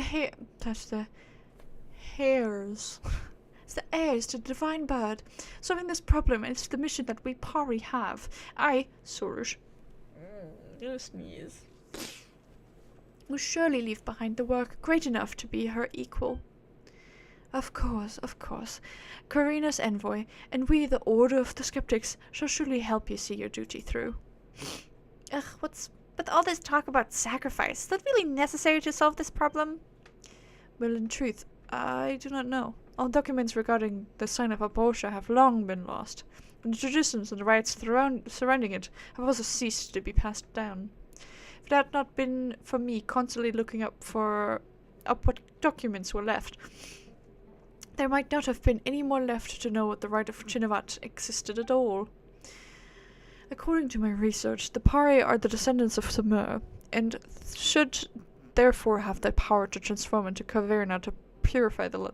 heirs to the divine bird, solving this problem is the mission that we Pari have. I, Suraj, sneeze, will surely leave behind the work great enough to be her equal. Of course. Karina's envoy, and we, the Order of the Skeptics, shall surely help you see your duty through. Ugh, what's with all this talk about sacrifice? Is that really necessary to solve this problem? Well, in truth, I do not know. All documents regarding the sign of Abosha have long been lost, and the traditions and the rites surrounding it have also ceased to be passed down. If it had not been for me constantly looking up what documents were left, there might not have been any more left to know what the rite of Chinavat existed at all. According to my research, the Pari are the descendants of Samur, and should therefore have the power to transform into Kavirna to purify the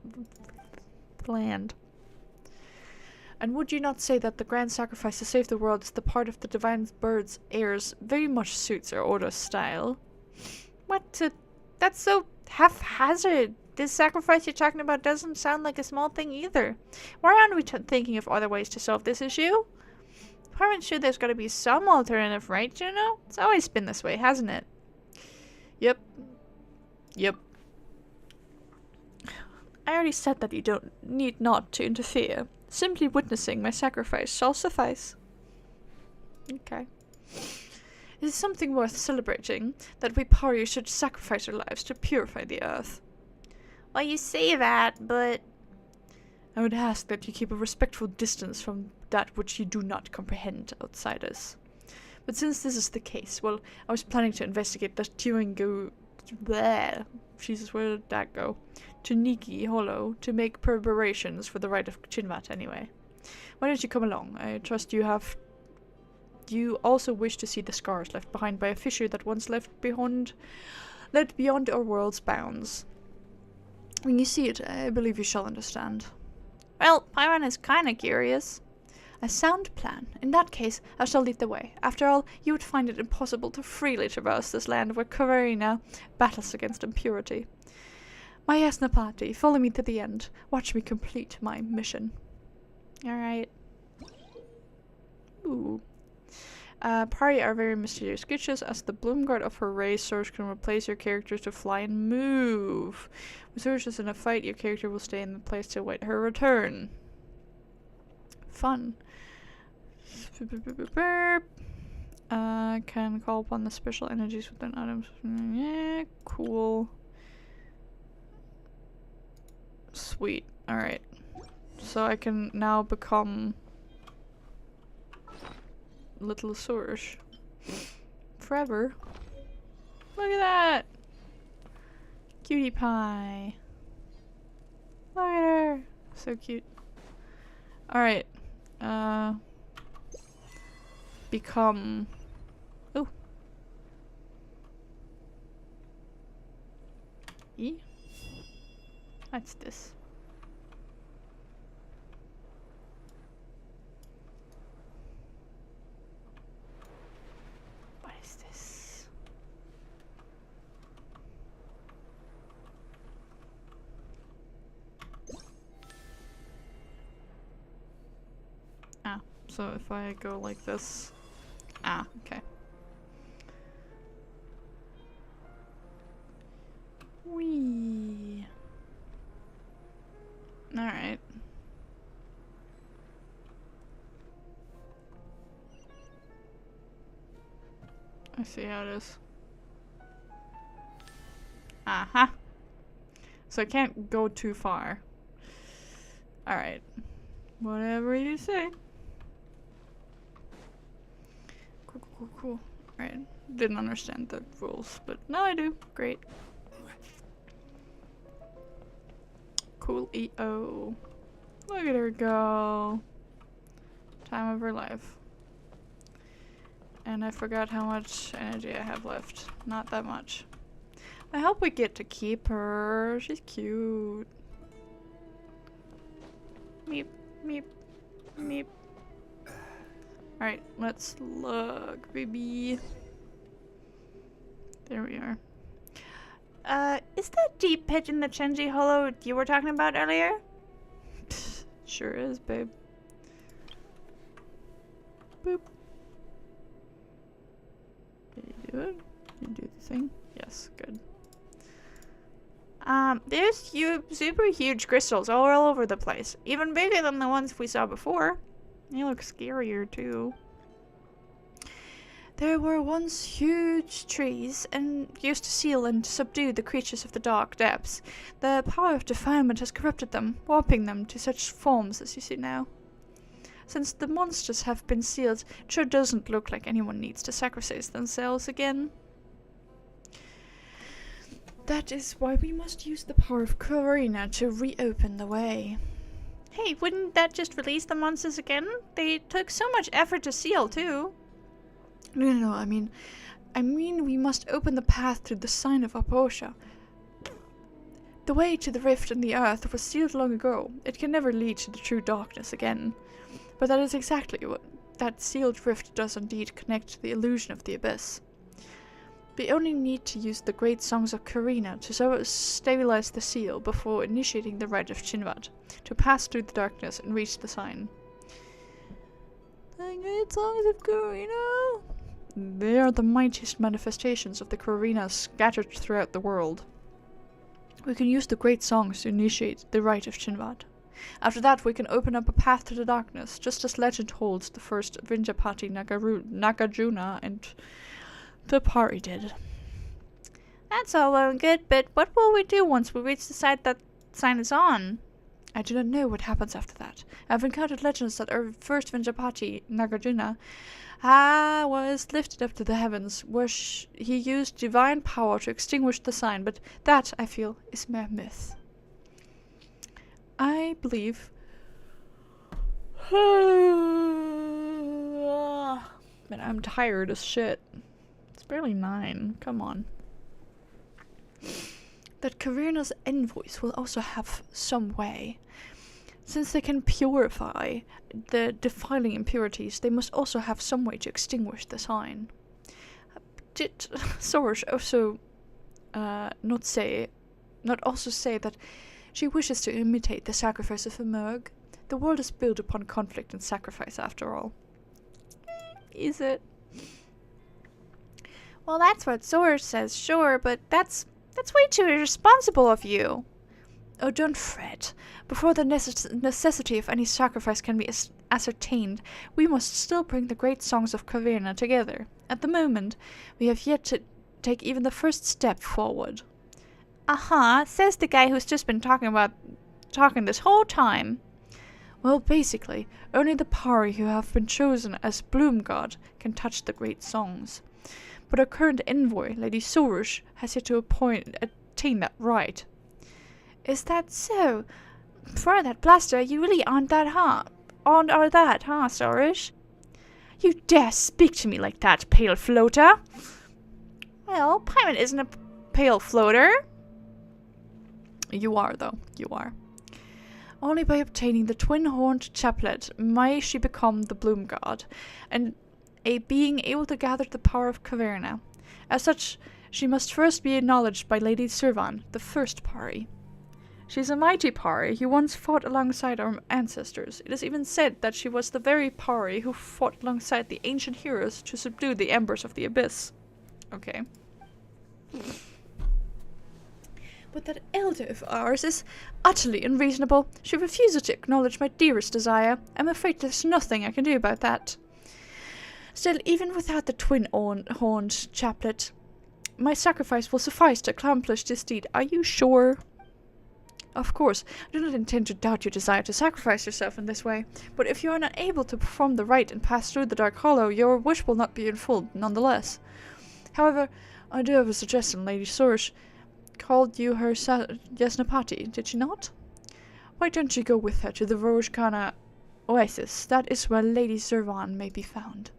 land. And would you not say that the grand sacrifice to save the world is the part of the divine bird's heirs very much suits our order's style? That's so haphazard. This sacrifice you're talking about doesn't sound like a small thing either. Why aren't we thinking of other ways to solve this issue? I'm sure there's gotta be some alternative, right, Juno? It's always been this way, hasn't it? Yep. I already said that you need not to interfere. Simply witnessing my sacrifice shall suffice. Okay. It is something worth celebrating that we Pari should sacrifice our lives to purify the earth. Well, you say that, but... I would ask that you keep a respectful distance from that which you do not comprehend, outsiders. But since this is the case, well, I was planning to investigate the Turingu... Jesus, where did that go? Tuniki Hollow, to make preparations for the rite of Chinvat anyway. Why don't you come along? I trust you have... You also wish to see the scars left behind by a fissure that once led beyond our world's bounds. When you see it, I believe you shall understand. Well, Paimon is kinda curious. A sound plan. In that case, I shall lead the way. After all, you would find it impossible to freely traverse this land where Kaverina battles against impurity. My Yasnapati, follow me to the end. Watch me complete my mission. Alright. Ooh. Party are very mysterious creatures. As the Bloomguard of her race, Surge can replace your character to fly and move. When Surge is in a fight, your character will stay in the place to await her return. Fun. Can call upon the special energies within items. Yeah, cool. Sweet. Alright. So I can now become Little Surge. Forever. Look at that! Cutie pie. Look at her! So cute. Alright. Become... Oh. E? What's this? What is this? Ah, so if I go like this... Ah, okay. Whee! Alright. I see how it is. Aha! So I can't go too far. Alright. Whatever you say. Cool, cool, cool, cool. Alright. Didn't understand the rules, but now I do. Great. Cool EO. Look at her go. Time of her life. And I forgot how much energy I have left. Not that much. I hope we get to keep her. She's cute. Meep, meep, meep. Alright, let's look, baby. There we are. Is that deep pit in the Chenji Hollow you were talking about earlier? Sure is, babe. Boop. Did you do it? You do the thing? Yes, good. There's super huge crystals all over the place. Even bigger than the ones we saw before. They look scarier, too. There were once huge trees and used to seal and subdue the creatures of the dark depths. The power of defilement has corrupted them, warping them to such forms as you see now. Since the monsters have been sealed, it sure doesn't look like anyone needs to sacrifice themselves again. That is why we must use the power of Karina to reopen the way. Hey, wouldn't that just release the monsters again? They took so much effort to seal, too. No, I mean we must open the path to the sign of Aposha. The way to the rift in the earth was sealed long ago. It can never lead to the true darkness again. But that is exactly what that sealed rift does indeed connect to the illusion of the abyss. We only need to use the great songs of Karina to stabilize the seal before initiating the rite of Chinvad, to pass through the darkness and reach the sign. The great songs of Karina! They are the mightiest manifestations of the Karinas scattered throughout the world. We can use the great songs to initiate the rite of Chinvad. After that, we can open up a path to the darkness, just as legend holds the first Vinjapati Nagarjuna and the party did. That's all well and good, but what will we do once we reach the site that sign is on? I do not know what happens after that. I've encountered legends that our first Vinjapati, Nagarjuna, was lifted up to the heavens, where he used divine power to extinguish the sign, but that, I feel, is mere myth. I believe... Man, I'm tired as shit. It's barely 9. Come on. That Karina's envoys will also have some way Since they can purify the defiling impurities, they must also have some way to extinguish the sign. Did Soros also not also say that she wishes to imitate the sacrifice of Emerg? The world is built upon conflict and sacrifice, after all. Is it? Well, that's what Soros says, sure, but that's way too irresponsible of you. Oh, don't fret. Before the necessity of any sacrifice can be ascertained, we must still bring the great songs of Caverna together. At the moment, we have yet to take even the first step forward. Says the guy who's just been talking this whole time. Well, basically, only the Pari who have been chosen as Bloom God can touch the great songs. But our current envoy, Lady Sorush, has yet to attain that right. Is that so? For that bluster, you really aren't that, Sorush? You dare speak to me like that, pale floater? Well, Paimon isn't a pale floater. You are, though. You are. Only by obtaining the twin-horned chaplet may she become the Bloom God, and a being able to gather the power of Caverna. As such, she must first be acknowledged by Lady Servan, the first Pari. She is a mighty Pari who once fought alongside our ancestors. It is even said that she was the very Pari who fought alongside the ancient heroes to subdue the embers of the abyss. Okay. But that elder of ours is utterly unreasonable. She refuses to acknowledge my dearest desire. I'm afraid there's nothing I can do about that. Still, even without the twin-horned chaplet, my sacrifice will suffice to accomplish this deed. Are you sure? Of course, I do not intend to doubt your desire to sacrifice yourself in this way, but if you are not able to perform the rite and pass through the Dark Hollow, your wish will not be fulfilled nonetheless. However, I do have a suggestion. Lady Sorush called you her Yasnapati, did she not? Why don't you go with her to the Rojkana Oasis? That is where Lady Zervan may be found.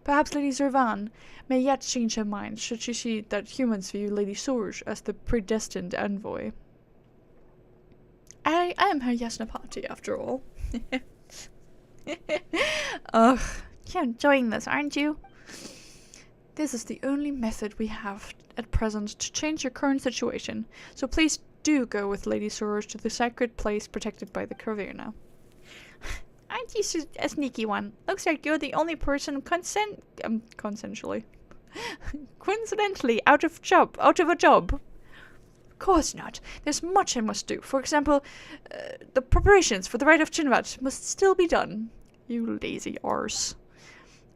Perhaps Lady Zervan may yet change her mind should she see that humans view Lady Sorush as the predestined envoy. I am her Yasnapati, after all. Ugh, you're enjoying this, aren't you? This is the only method we have at present to change your current situation, so please do go with Lady Sorush to the sacred place protected by the Caverna. Aren't you a sneaky one? Looks like you're the only person Consensually. coincidentally out of a job. Of course not. There's much I must do. For example, the preparations for the rite of Chinvat must still be done. You lazy arse.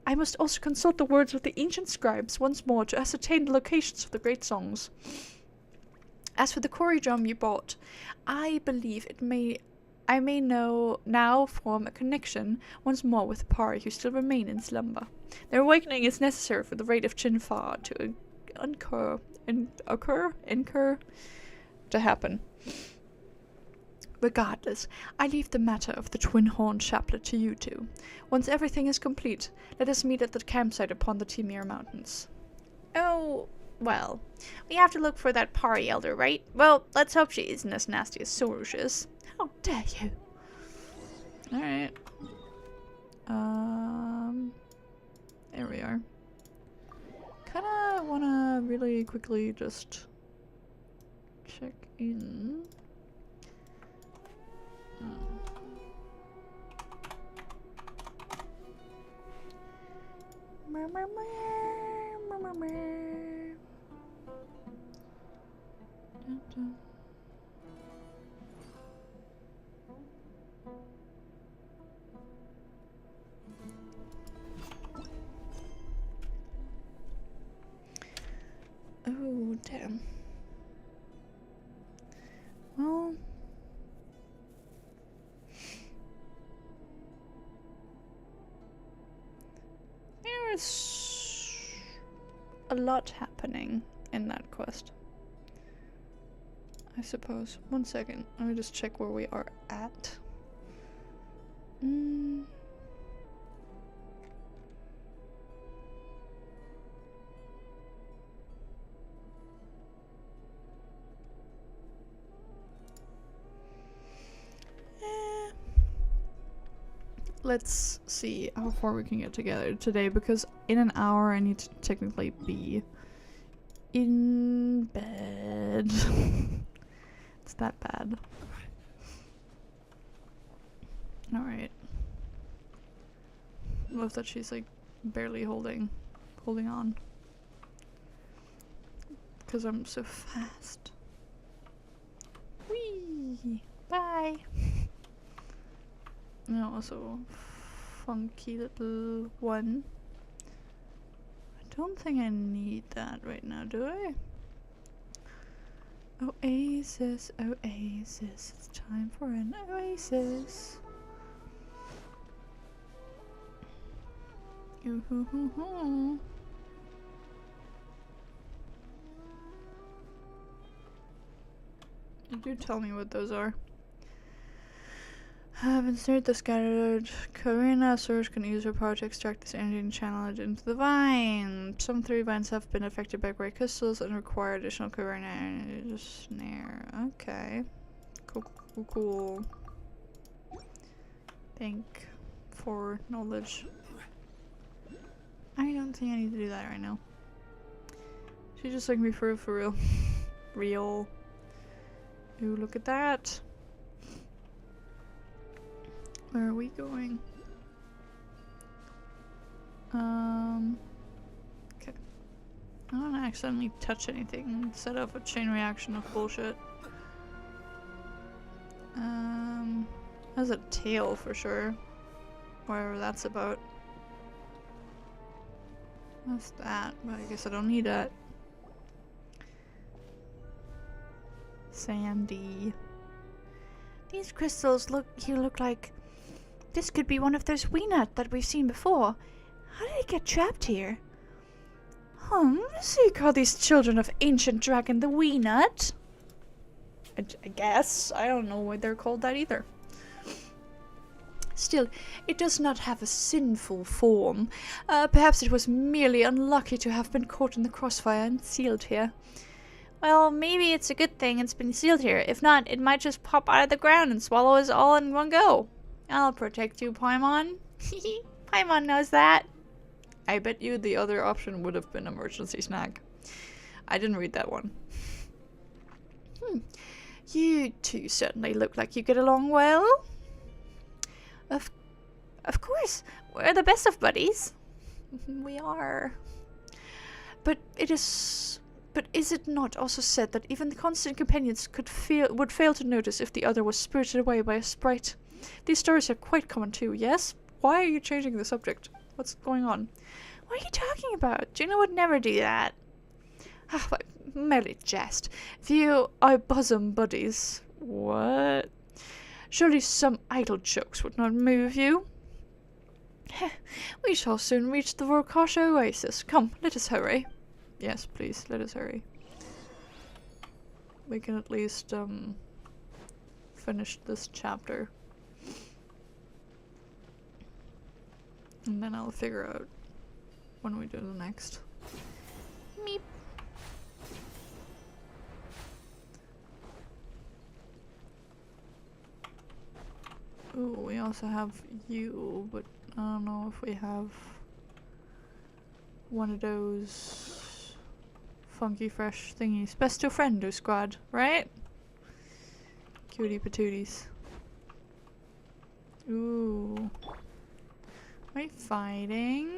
I must also consult the words of the ancient scribes once more to ascertain the locations of the great songs. As for the Kori drum you bought, I believe I may now form a connection once more with the Pari who still remain in slumber. Their awakening is necessary for the rite of Chinfa to to happen. Regardless, I leave the matter of the twin-horned chaplet to you two. Once everything is complete, let us meet at the campsite upon the Timir Mountains. Oh, well, we have to look for that Pari elder, right? Well, let's hope she isn't as nasty as Sorush is. How dare you? Alright. There we are. Kinda wanna really quickly just check in. Oh, damn. Well, there is a lot happening in that quest, I suppose. One second, let me just check where we are at. let's see how far we can get together today, because in an hour I need to technically be in bed. It's that bad. Alright. Love that she's like barely holding on. Because I'm so fast. Whee! Bye! And also funky little one. I don't think I need that right now, do I? Oasis, oasis, it's time for an oasis. Ooh-hoo-hoo-hoo. Do tell me what those are. Have inserted the scattered Karina source can use her power to extract this energy and channel it into the vine. Some 3 vines have been affected by gray crystals and require additional Karina energy to snare. Okay. Cool, cool, cool. Thank for knowledge. I don't think I need to do that right now. She just like me for real. Real. Ooh, look at that. Where are we going? Okay. I don't want to accidentally touch anything and set up a chain reaction of bullshit. Has a tail for sure. Whatever that's about. What's that? But I guess I don't need that. Sandy. These crystals look like this could be one of those weenut that we've seen before. How did it get trapped here? So you call these children of ancient dragon the weenut? I guess. I don't know why they're called that either. Still, it does not have a sinful form. Perhaps it was merely unlucky to have been caught in the crossfire and sealed here. Well, maybe it's a good thing it's been sealed here. If not, it might just pop out of the ground and swallow us all in one go. I'll protect you, Paimon. Paimon knows that. I bet you the other option would have been emergency snack. I didn't read that one. You two certainly look like you get along well. Of course, we're the best of buddies. We are. But is it not also said that even the constant companions would fail to notice if the other was spirited away by a sprite? These stories are quite common too, yes? Why are you changing the subject? What's going on? What are you talking about? Juno would never do that. But merely jest. Few are bosom buddies. What? Surely some idle jokes would not move you. We shall soon reach the Vorkasha oasis. Come, let us hurry. Yes, please, let us hurry. We can at least, finish this chapter. And then I'll figure out when we do the next. Meep. Ooh, we also have you, but I don't know if we have one of those funky fresh thingies. Best to friendo squad, right? Cutie patooties. Ooh. Are we fighting?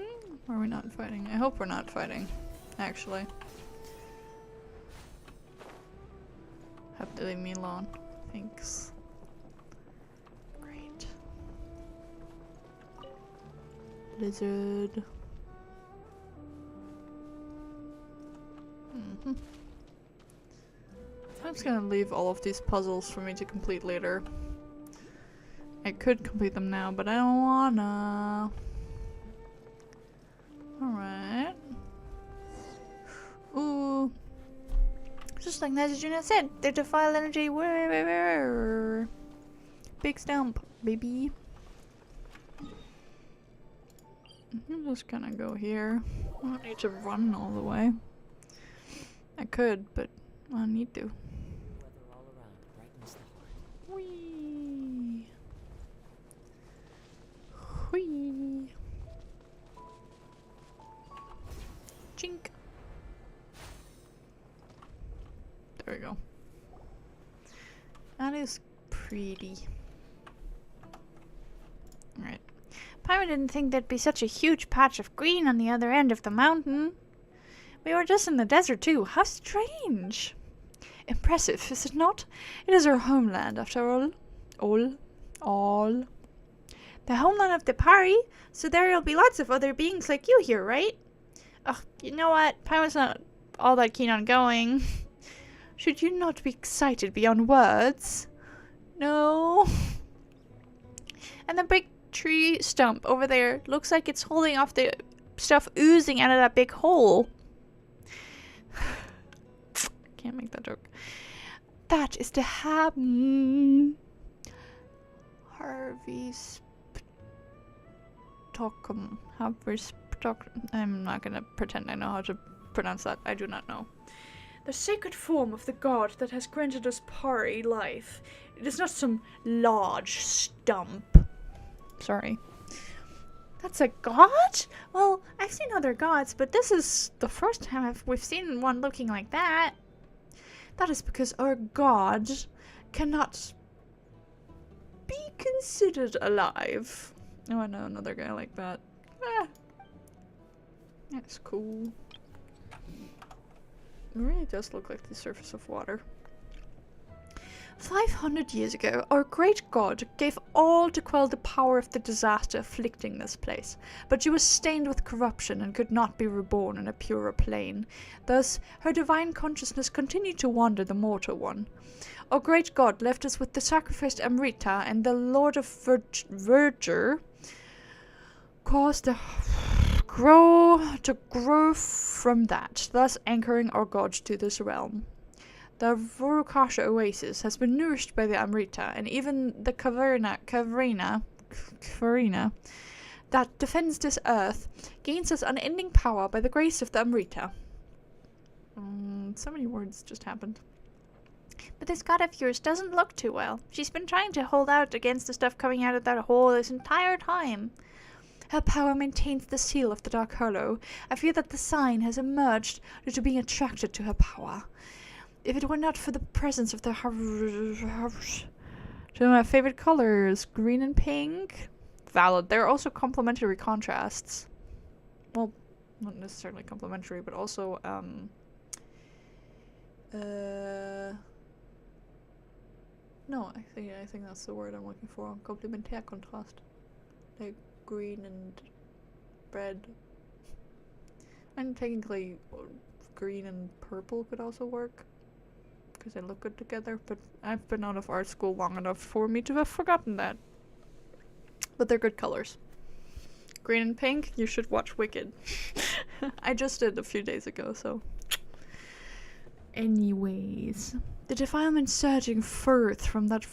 Or are we not fighting? I hope we're not fighting, actually. Have to leave me alone. Thanks. Great. Lizard. I'm just gonna leave all of these puzzles for me to complete later. I could complete them now, but I don't wanna. Alright. Ooh. Just like Nazi Juno said, they defile energy. Big stump, baby. I'm just gonna go here. I don't need to run all the way. I could, but I don't need to. Whee! Hui. Chink. There we go. That is pretty. Right. Pirate didn't think there'd be such a huge patch of green on the other end of the mountain. We were just in the desert too. How strange. Impressive, is it not? It is our homeland, after all. All. The homeland of the Pari, so there'll be lots of other beings like you here, right? Ugh, you know what? Pirate's not all that keen on going. Should you not be excited beyond words? No. And the big tree stump over there looks like it's holding off the stuff oozing out of that big hole. Can't make that joke. That is the I'm not gonna pretend I know how to pronounce that. I do not know. The sacred form of the god that has granted us Pari life. It is not some large stump. Sorry. That's a god? Well, I've seen other gods, but this is the first time we've seen one looking like that. That is because our god cannot be considered alive. Oh, I know another guy like that. Ah. That's cool. It really does look like the surface of water. 500 years ago, our great god gave all to quell the power of the disaster afflicting this place, but she was stained with corruption and could not be reborn in a purer plane. Thus, her divine consciousness continued to wander the mortal one. Our great god left us with the sacrificed Amrita, and the Lord of Verdure caused to grow from that, thus anchoring our god to this realm. The Vorukasha oasis has been nourished by the Amrita, and even the Kavarina that defends this earth gains its unending power by the grace of the Amrita. So many words just happened. But this god of yours doesn't look too well. She's been trying to hold out against the stuff coming out of that hole this entire time. Her power maintains the seal of the Dark Hollow. I fear that the sign has emerged due to being attracted to her power. If it were not for the presence of the two of my favorite colors, green and pink. Valid. They're also complementary contrasts. Well, not necessarily complementary, but also no, I think that's the word I'm looking for. Complementary contrast. Like green and red. And technically green and purple could also work, because they look good together, but I've been out of art school long enough for me to have forgotten that. But they're good colors. Green and pink, you should watch Wicked. I just did a few days ago, so. Anyways, the defilement surging forth from that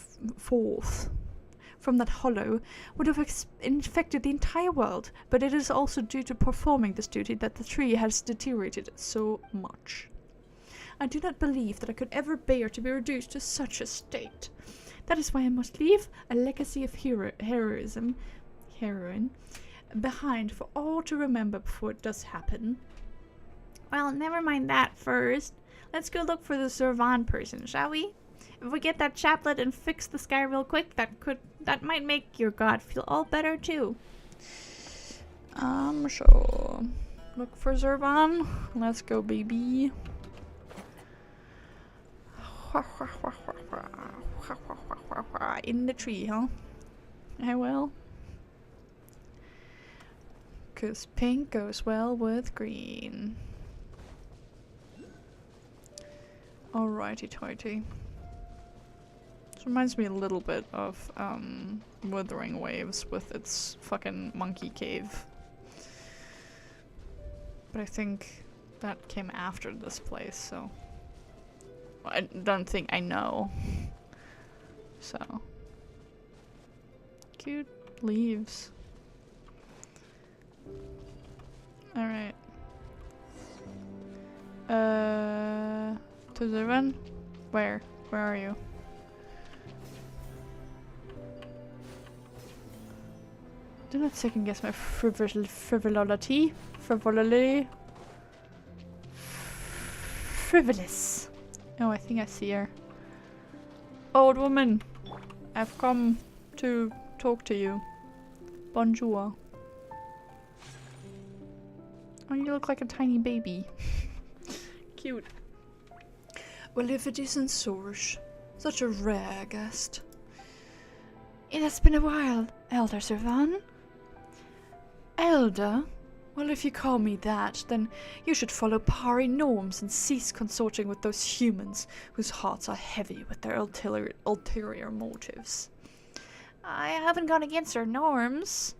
from that hollow would have infected the entire world, but it is also due to performing this duty that the tree has deteriorated so much. I do not believe that I could ever bear to be reduced to such a state. That is why I must leave a legacy of heroin behind for all to remember before it does happen. Well, never mind that first. Let's go look for the Zervan person, shall we? If we get that chaplet and fix the sky real quick, that might make your god feel all better too. Sure. Look for Zervan. Let's go, baby. In the tree, huh? I will. 'Cause pink goes well with green. Alrighty tighty. This reminds me a little bit of Wuthering Waves with its fucking monkey cave. But I think that came after this place, so I don't think I know. So cute leaves. Alright. To the run? Where? Where are you? Do not second guess my frivolity. Frivolous. Oh, I think I see her. Old woman, I've come to talk to you. Bonjour. Oh, you look like a tiny baby. Cute. Well, if it isn't Sorge, such a rare guest. It has been a while, Elder Servan. Elder? Well, if you call me that, then you should follow Pari norms and cease consorting with those humans whose hearts are heavy with their ulterior motives. I haven't gone against our norms.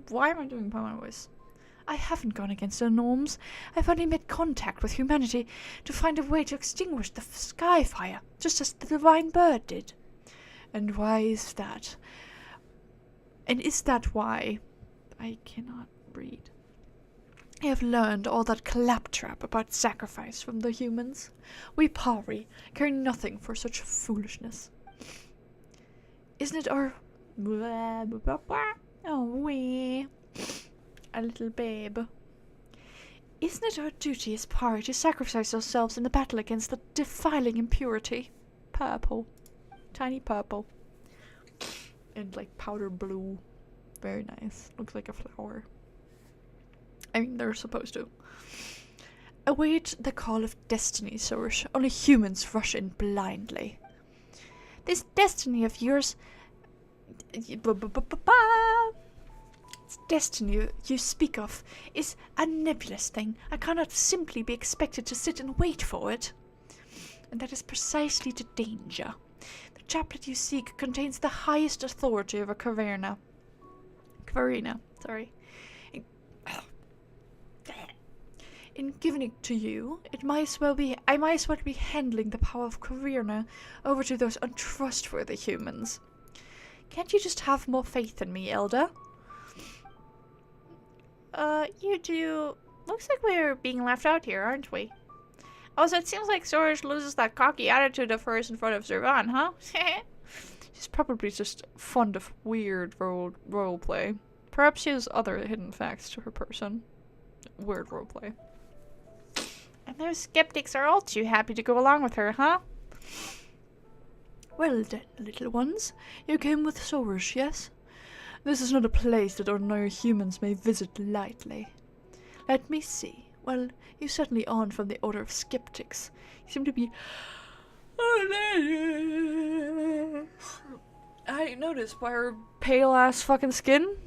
Why am I doing Pokemon voice? I haven't gone against their norms. I've only made contact with humanity to find a way to extinguish the sky fire, just as the divine bird did. And why is that? And is that why? I cannot read. I have learned all that claptrap about sacrifice from the humans. We Pari care nothing for such foolishness. Isn't it our... Oh, we... A little babe. Isn't it our duty as Pari to sacrifice ourselves in the battle against the defiling impurity? Purple. Tiny purple. And like powder blue. Very nice. Looks like a flower. I mean, they're supposed to. Await the call of destiny, Sorge. Only humans rush in blindly. This destiny of yours... This destiny you speak of is a nebulous thing. I cannot simply be expected to sit and wait for it. And that is precisely the danger. The chaplet you seek contains the highest authority over Caverna. Sorry. In giving it to you, I might as well be handing the power of Caverna over to those untrustworthy humans. Can't you just have more faith in me, Elder? You do... Looks like we're being left out here, aren't we? Also, it seems like Sorge loses that cocky attitude of hers in front of Servan, huh? She's probably just fond of weird roleplay. Perhaps she has other hidden facts to her person. Weird roleplay. And those skeptics are all too happy to go along with her, huh? Well then, little ones, you came with Sorge, yes? This is not a place that ordinary humans may visit lightly. Let me see. Well, you certainly aren't from the order of skeptics. You seem to be... I noticed by her pale-ass fucking skin.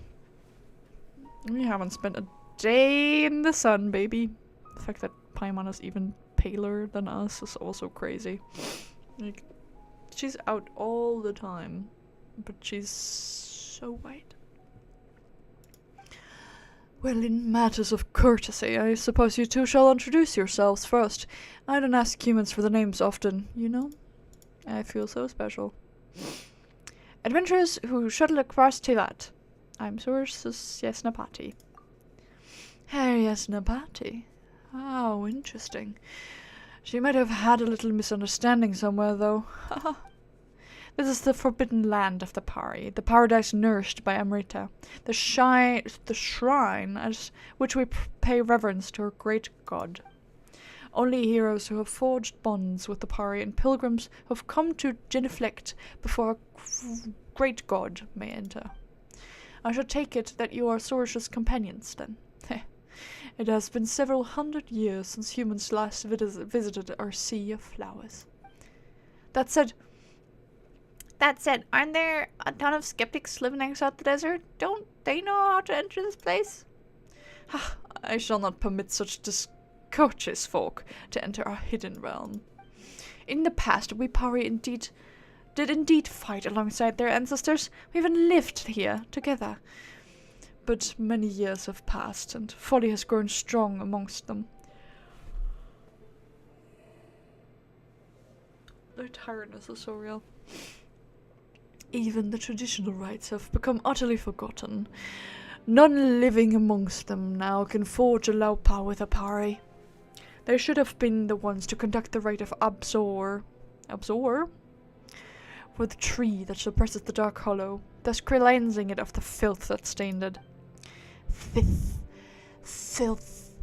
We haven't spent a day in the sun, baby. The fact that Paimon is even paler than us is also crazy. Like, she's out all the time, but she's so white. Well, in matters of courtesy, I suppose you two shall introduce yourselves first. I don't ask humans for the names often, you know? I feel so special. Adventurers who shuttle across Tivat. I'm Sorce's Yasnapati. Herr Yasnapati. How interesting. She might have had a little misunderstanding somewhere, though. This is the forbidden land of the Pari, the paradise nourished by Amrita, the shrine at which we pay reverence to her great god. Only heroes who have forged bonds with the Pari and pilgrims who have come to genuflect before a great god may enter. I shall take it that you are Sorge's companions, then. It has been several hundred years since humans last visited our sea of flowers. That said, aren't there a ton of skeptics living outside the desert? Don't they know how to enter this place? I shall not permit such discourteous folk to enter our hidden realm. In the past, we Pari did indeed fight alongside their ancestors. We even lived here together. But many years have passed, and folly has grown strong amongst them. Their tiredness is so real. Even the traditional rites have become utterly forgotten. None living amongst them now can forge a Laupa with a Pari. They should have been the ones to conduct the rite of Absor? For the tree that suppresses the Dark Hollow. thus cleansing it of the filth that stained it. Filth.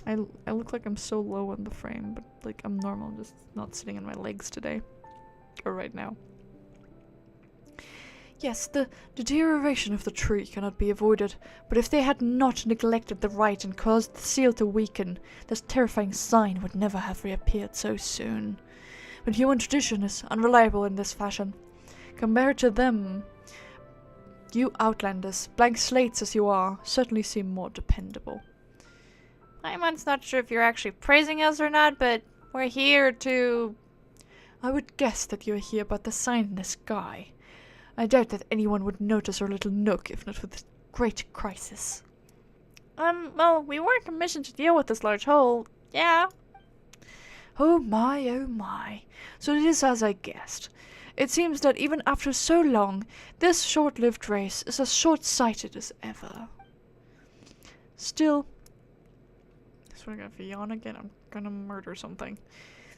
I look like I'm so low on the frame, but like I'm normal, I'm just not sitting on my legs today. Or right now. Yes, the deterioration of the tree cannot be avoided, but if they had not neglected the rite and caused the seal to weaken, this terrifying sign would never have reappeared so soon. But human tradition is unreliable in this fashion. Compared to them, you outlanders, blank slates as you are, certainly seem more dependable. I'm not sure if you're actually praising us or not, but we're here to... I would guess that you're here about the sign in the sky. I doubt that anyone would notice our little nook if not for this great crisis. Well, we weren't commissioned to deal with this large hole, yeah. Oh my. So it is as I guessed. It seems that even after so long, this short-lived race is as short-sighted as ever. Still... This one gonna yawn again, I'm gonna murder something.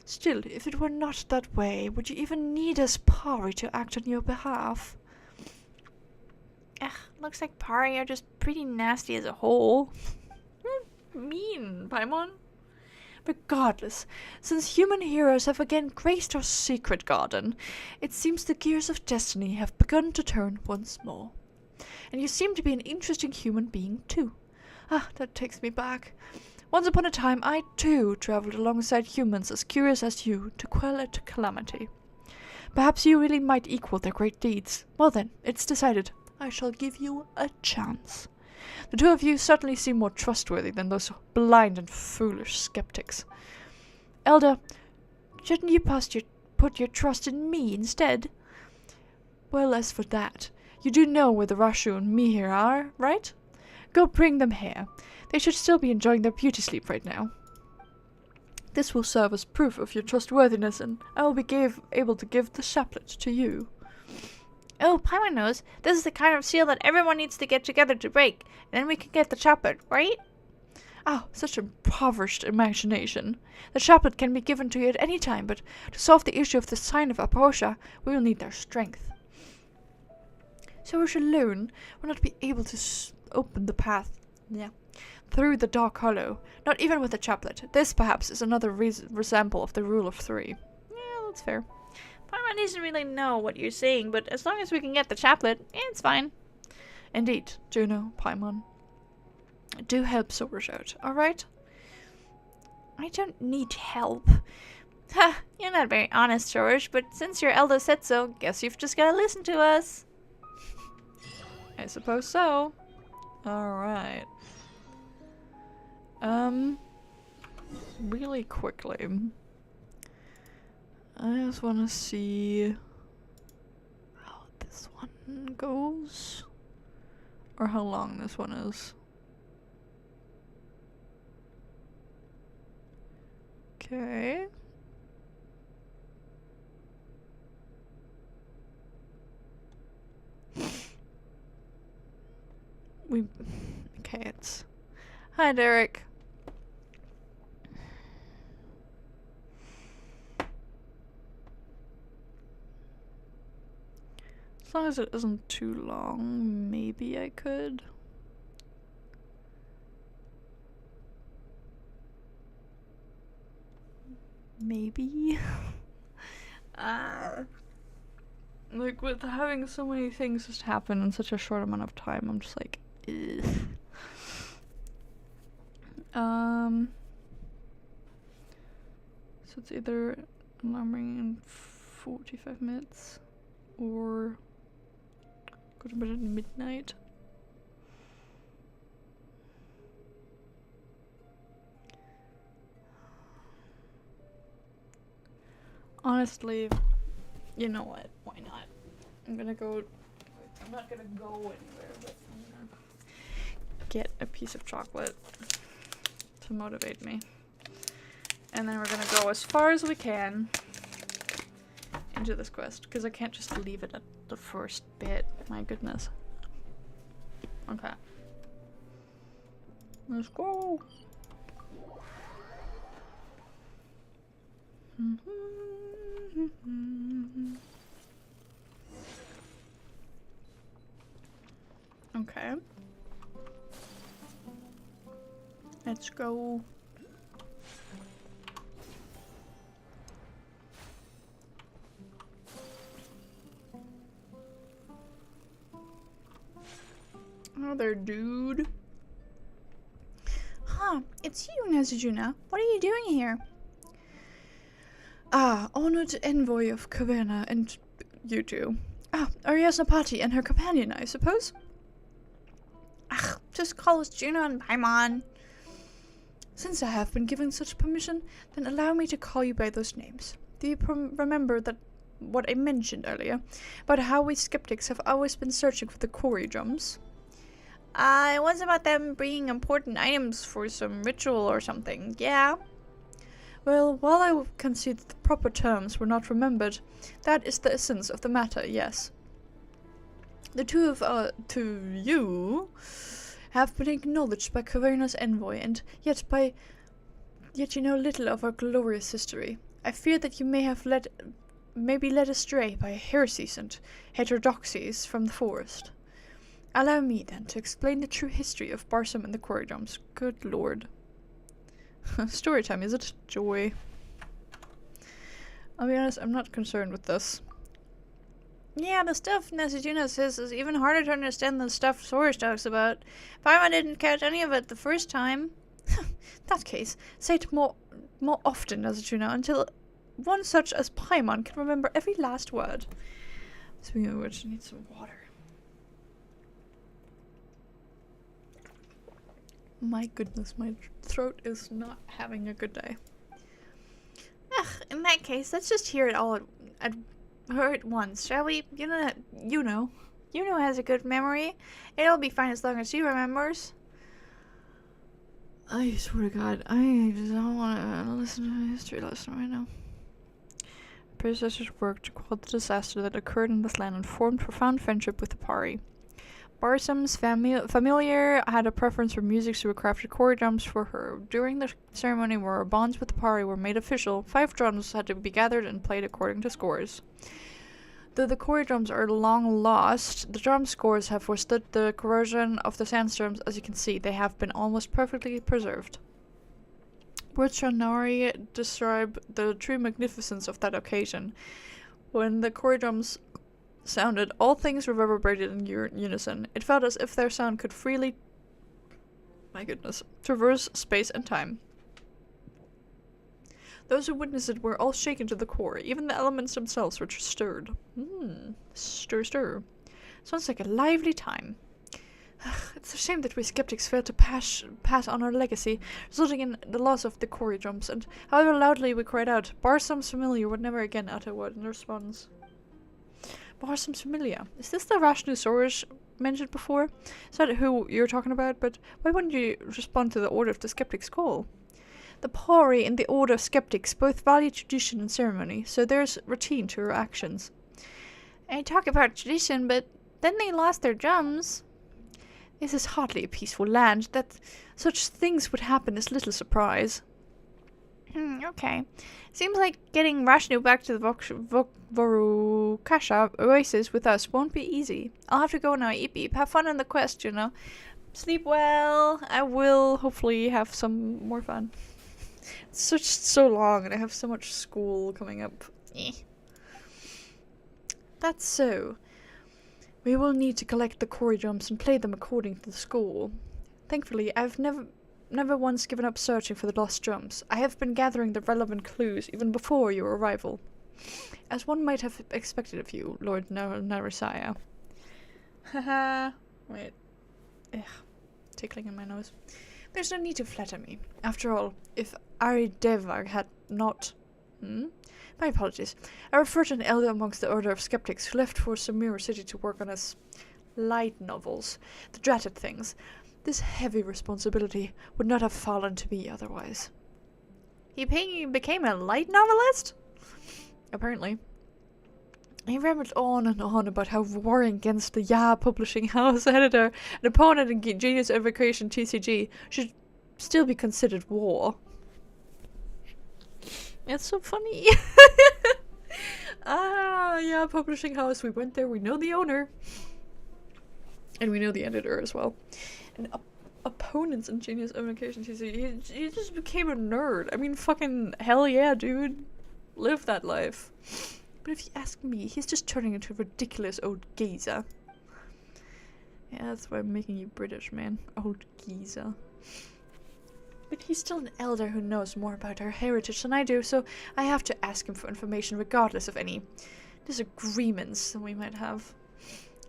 Still, if it were not that way, would you even need us Pari to act on your behalf? Looks like Pari are just pretty nasty as a whole. Mean, Paimon. Regardless, since human heroes have again graced our secret garden, it seems the gears of destiny have begun to turn once more. And you seem to be an interesting human being too. That takes me back. Once upon a time, I too traveled alongside humans as curious as you to quell a calamity. Perhaps you really might equal their great deeds. Well then, it's decided. I shall give you a chance. The two of you certainly seem more trustworthy than those blind and foolish skeptics. Elder, shouldn't you put your trust in me instead? Well, as for that, you do know where the Rashu and Mihir are, right? Go bring them here. They should still be enjoying their beauty sleep right now. This will serve as proof of your trustworthiness, and I will be able to give the chaplet to you. Oh, Paimon knows. This is the kind of seal that everyone needs to get together to break, and then we can get the chaplet, right? Oh, such impoverished imagination. The chaplet can be given to you at any time, but to solve the issue of the sign of Aposha, we will need their strength. Sourish alone will not be able to open the path through the dark hollow, not even with the chaplet. This, perhaps, is another resample of the rule of 3. Yeah, that's fair. Paimon doesn't really know what you're saying, but as long as we can get the chaplet, it's fine. Indeed, Juno, Paimon. Do help Sourish out, alright? I don't need help. Ha! You're not very honest, Sourish, but since your elder said so, guess you've just gotta listen to us. I suppose so. Alright. Really quickly. I just want to see how this one goes. Or how long this one is. Okay. Okay, it's... Hi, Derek. As long as it isn't too long, maybe I could. Maybe. Like, with having so many things just happen in such a short amount of time, I'm just like, ugh. So it's either alarm ringing in 45 minutes or go to bed at midnight. Honestly, you know what? Why not? I'm not gonna go anywhere, but I'm gonna get a piece of chocolate to motivate me. And then we're gonna go as far as we can into this quest, because I can't just leave it at the first bit. My goodness. Okay. Let's go. Let's go. Oh there, dude. Huh, it's you, Juno. What are you doing here? Ah, honored envoy of Caverna and you two. Ah, Ariasna Patti and her companion, I suppose? Ugh, just call us Juno and Paimon. Since I have been given such permission, then allow me to call you by those names. Do you remember that what I mentioned earlier about how we skeptics have always been searching for the quarry drums? It was about them bringing important items for some ritual or something, yeah? Well, while I can see that the proper terms were not remembered, that is the essence of the matter, yes. The two you have been acknowledged by Caverna's envoy, and yet you know little of our glorious history. I fear that you may be led astray by heresies and heterodoxies from the forest. Allow me, then, to explain the true history of Barsum and the quarry drums. Good lord. Story time, is it? Joy. I'll be honest, I'm not concerned with this. Yeah, the stuff Juno says is even harder to understand than stuff Soros talks about. Paimon didn't catch any of it the first time. In that case, say it more often, Juno, until one such as Paimon can remember every last word. Speaking of which, I need some water. My goodness, my throat is not having a good day. Ugh, in that case, let's just hear it all at her at once, shall we? You know has a good memory. It'll be fine as long as she remembers. I swear to God, I just don't want to listen to a history lesson right now. Predecessors worked to quell the disaster that occurred in this land and formed profound friendship with the Pari. Barsum's familiar had a preference for music, so we crafted quarry drums for her. During the ceremony where our bonds with the Pari were made official, 5 drums had to be gathered and played according to scores. Though the quarry drums are long lost, the drum scores have withstood the corrosion of the sandstorms. As you can see, they have been almost perfectly preserved. Words from Nari describe the true magnificence of that occasion. When the quarry drums sounded, all things reverberated in unison. It felt as if their sound could freely, traverse space and time. Those who witnessed it were all shaken to the core. Even the elements themselves were stirred. Stir. Sounds like a lively time. It's a shame that we skeptics failed to pass on our legacy, resulting in the loss of the quarry drums, and however loudly we cried out, Barsum's familiar would never again utter a word in response. Barsum's familiar. Is this the Rashnusaurus mentioned before? Is that who you're talking about? But why wouldn't you respond to the Order of the Skeptics call? The Pari and the Order of Skeptics both value tradition and ceremony, so there's routine to her actions. I talk about tradition, but then they lost their drums. This is hardly a peaceful land. That such things would happen is little surprise. Okay. Seems like getting Rashnu back to the Vorukasha oasis with us won't be easy. I'll have to go now. Eep eep. Have fun on the quest, Sleep well. I will hopefully have some more fun. It's so long and I have so much school coming up. That's so. We will need to collect the quarry drums and play them according to the score. Thankfully, I've never once given up searching for the lost drums. I have been gathering the relevant clues even before your arrival. As one might have expected of you, Lord Narasaya. Haha. Wait. Ugh. Tickling in my nose. There's no need to flatter me. After all, if Arideva had not... My apologies. I refer to an elder amongst the Order of Skeptics who left for Samura City to work on his light novels. The dratted things. This heavy responsibility would not have fallen to me otherwise. He became a light novelist? Apparently. He rambled on and on about how warring against the Ya publishing house editor and opponent in Genius Evocation TCG should still be considered war. It's so funny. Yeah, publishing house. We went there. We know the owner. And we know the editor as well. And opponents in Genius Communications. You just became a nerd. I mean, fucking hell yeah, dude. Live that life. But if you ask me, he's just turning into a ridiculous old geezer. Yeah, that's why I'm making you British, man. Old geezer. But he's still an elder who knows more about our heritage than I do, so I have to ask him for information regardless of any disagreements that we might have.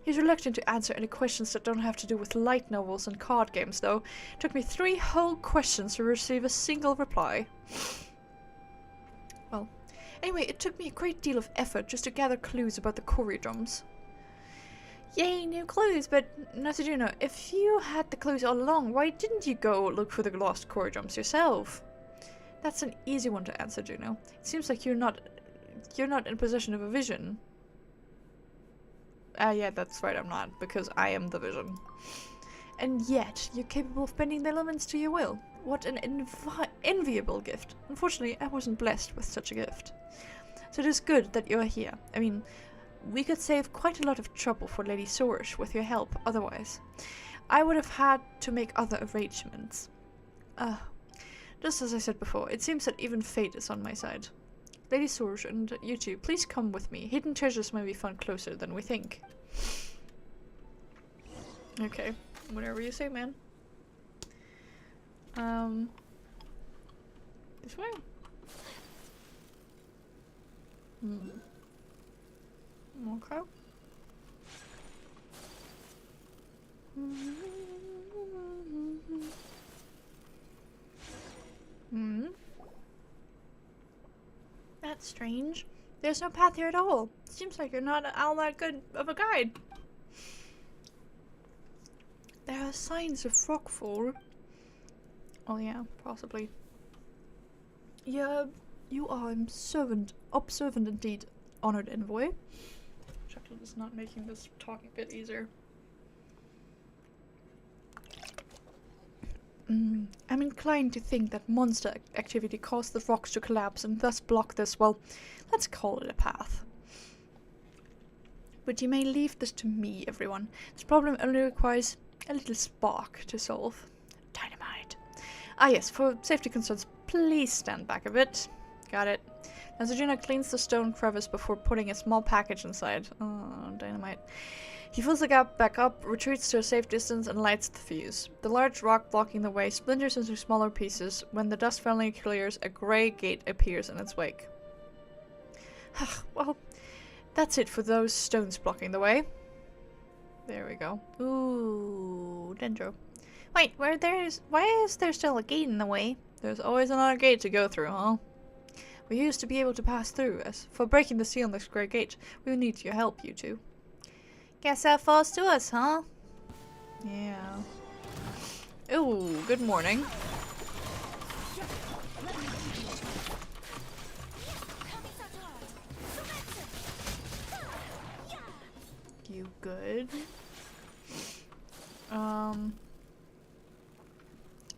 He's reluctant to answer any questions that don't have to do with light novels and card games, though. It took me 3 whole questions to receive a single reply. Well, anyway, it took me a great deal of effort just to gather clues about the corridors. Yay, new clues, but Juno, if you had the clues all along, why didn't you go look for the lost corridors yourself? That's an easy one to answer, Juno. It seems like you're not in possession of a vision. Yeah, that's right, I'm not, because I am the vision. And yet, you're capable of bending the elements to your will. What an enviable gift. Unfortunately, I wasn't blessed with such a gift. So it is good that you're here. I mean, we could save quite a lot of trouble for Lady Sourish with your help, otherwise. I would have had to make other arrangements. Just as I said before, it seems that even fate is on my side. Lady Sourish and you two, please come with me. Hidden treasures may be found closer than we think. Okay, whatever you say, man. This way? Okay. That's strange. There's no path here at all. Seems like you're not all that good of a guide. There are signs of rockfall. Oh yeah, possibly. Yeah, you are observant indeed, honored envoy. Chocolate is not making this talking bit easier. I'm inclined to think that monster activity caused the rocks to collapse and thus block this, well, let's call it a path. But you may leave this to me, everyone. This problem only requires a little spark to solve. Dynamite. Ah yes, for safety concerns, please stand back a bit. Got it. Now Juno cleans the stone crevice before putting a small package inside. Oh, dynamite. He fills the gap back up, retreats to a safe distance, and lights the fuse. The large rock blocking the way splinters into smaller pieces. When the dust finally clears, a grey gate appears in its wake. Well, that's it for those stones blocking the way. There we go. Ooh, Dendro. Wait, why is there still a gate in the way? There's always another gate to go through, huh? We used to be able to pass through. As for breaking the seal on this grey gate, we will need your help, you two. Guess that falls to us, huh? Yeah. Ooh, good morning. You good?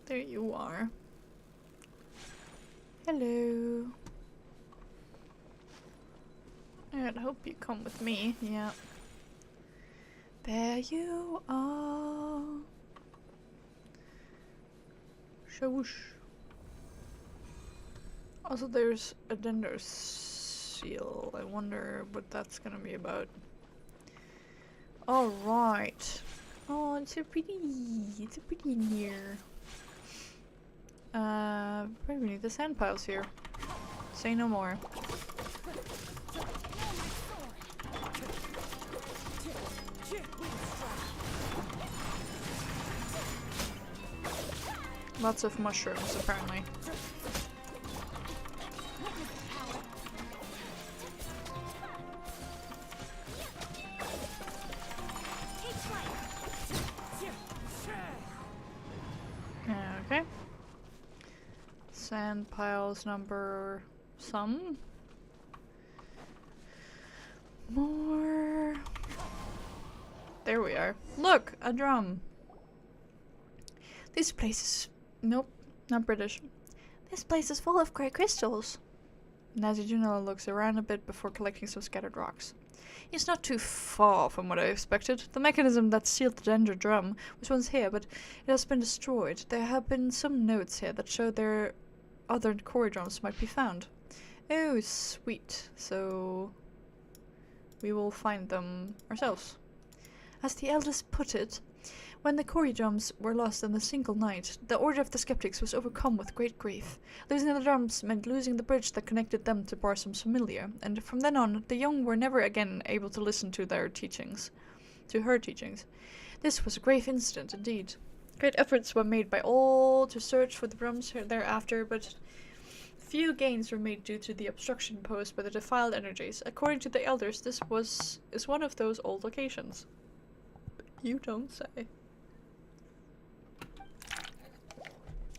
There you are. Hello. I hope you come with me. Yeah. There you are. Shawoosh. Also, there's a Dender seal. I wonder what that's gonna be about. Alright. Oh, it's so pretty. It's so pretty in here. Wait a minute, the sand pile's here. Say no more. Lots of mushrooms, apparently. Okay. Sand piles number some. More. There we are. Look, a drum. This place is... Nope, not British. This place is full of grey crystals. Juno looks around a bit before collecting some scattered rocks. It's not too far from what I expected. The mechanism that sealed the Dendro drum was once here, but it has been destroyed. There have been some notes here that show there other core drums might be found. Oh, sweet. So we will find them ourselves. As the elders put it, when the Cory drums were lost in a single night, the Order of the Skeptics was overcome with great grief. Losing the drums meant losing the bridge that connected them to Barsoom's familiar, and from then on, the young were never again able to listen to her teachings. This was a grave incident indeed. Great efforts were made by all to search for the drums thereafter, but few gains were made due to the obstruction posed by the defiled energies. According to the elders, this is one of those old locations. You don't say.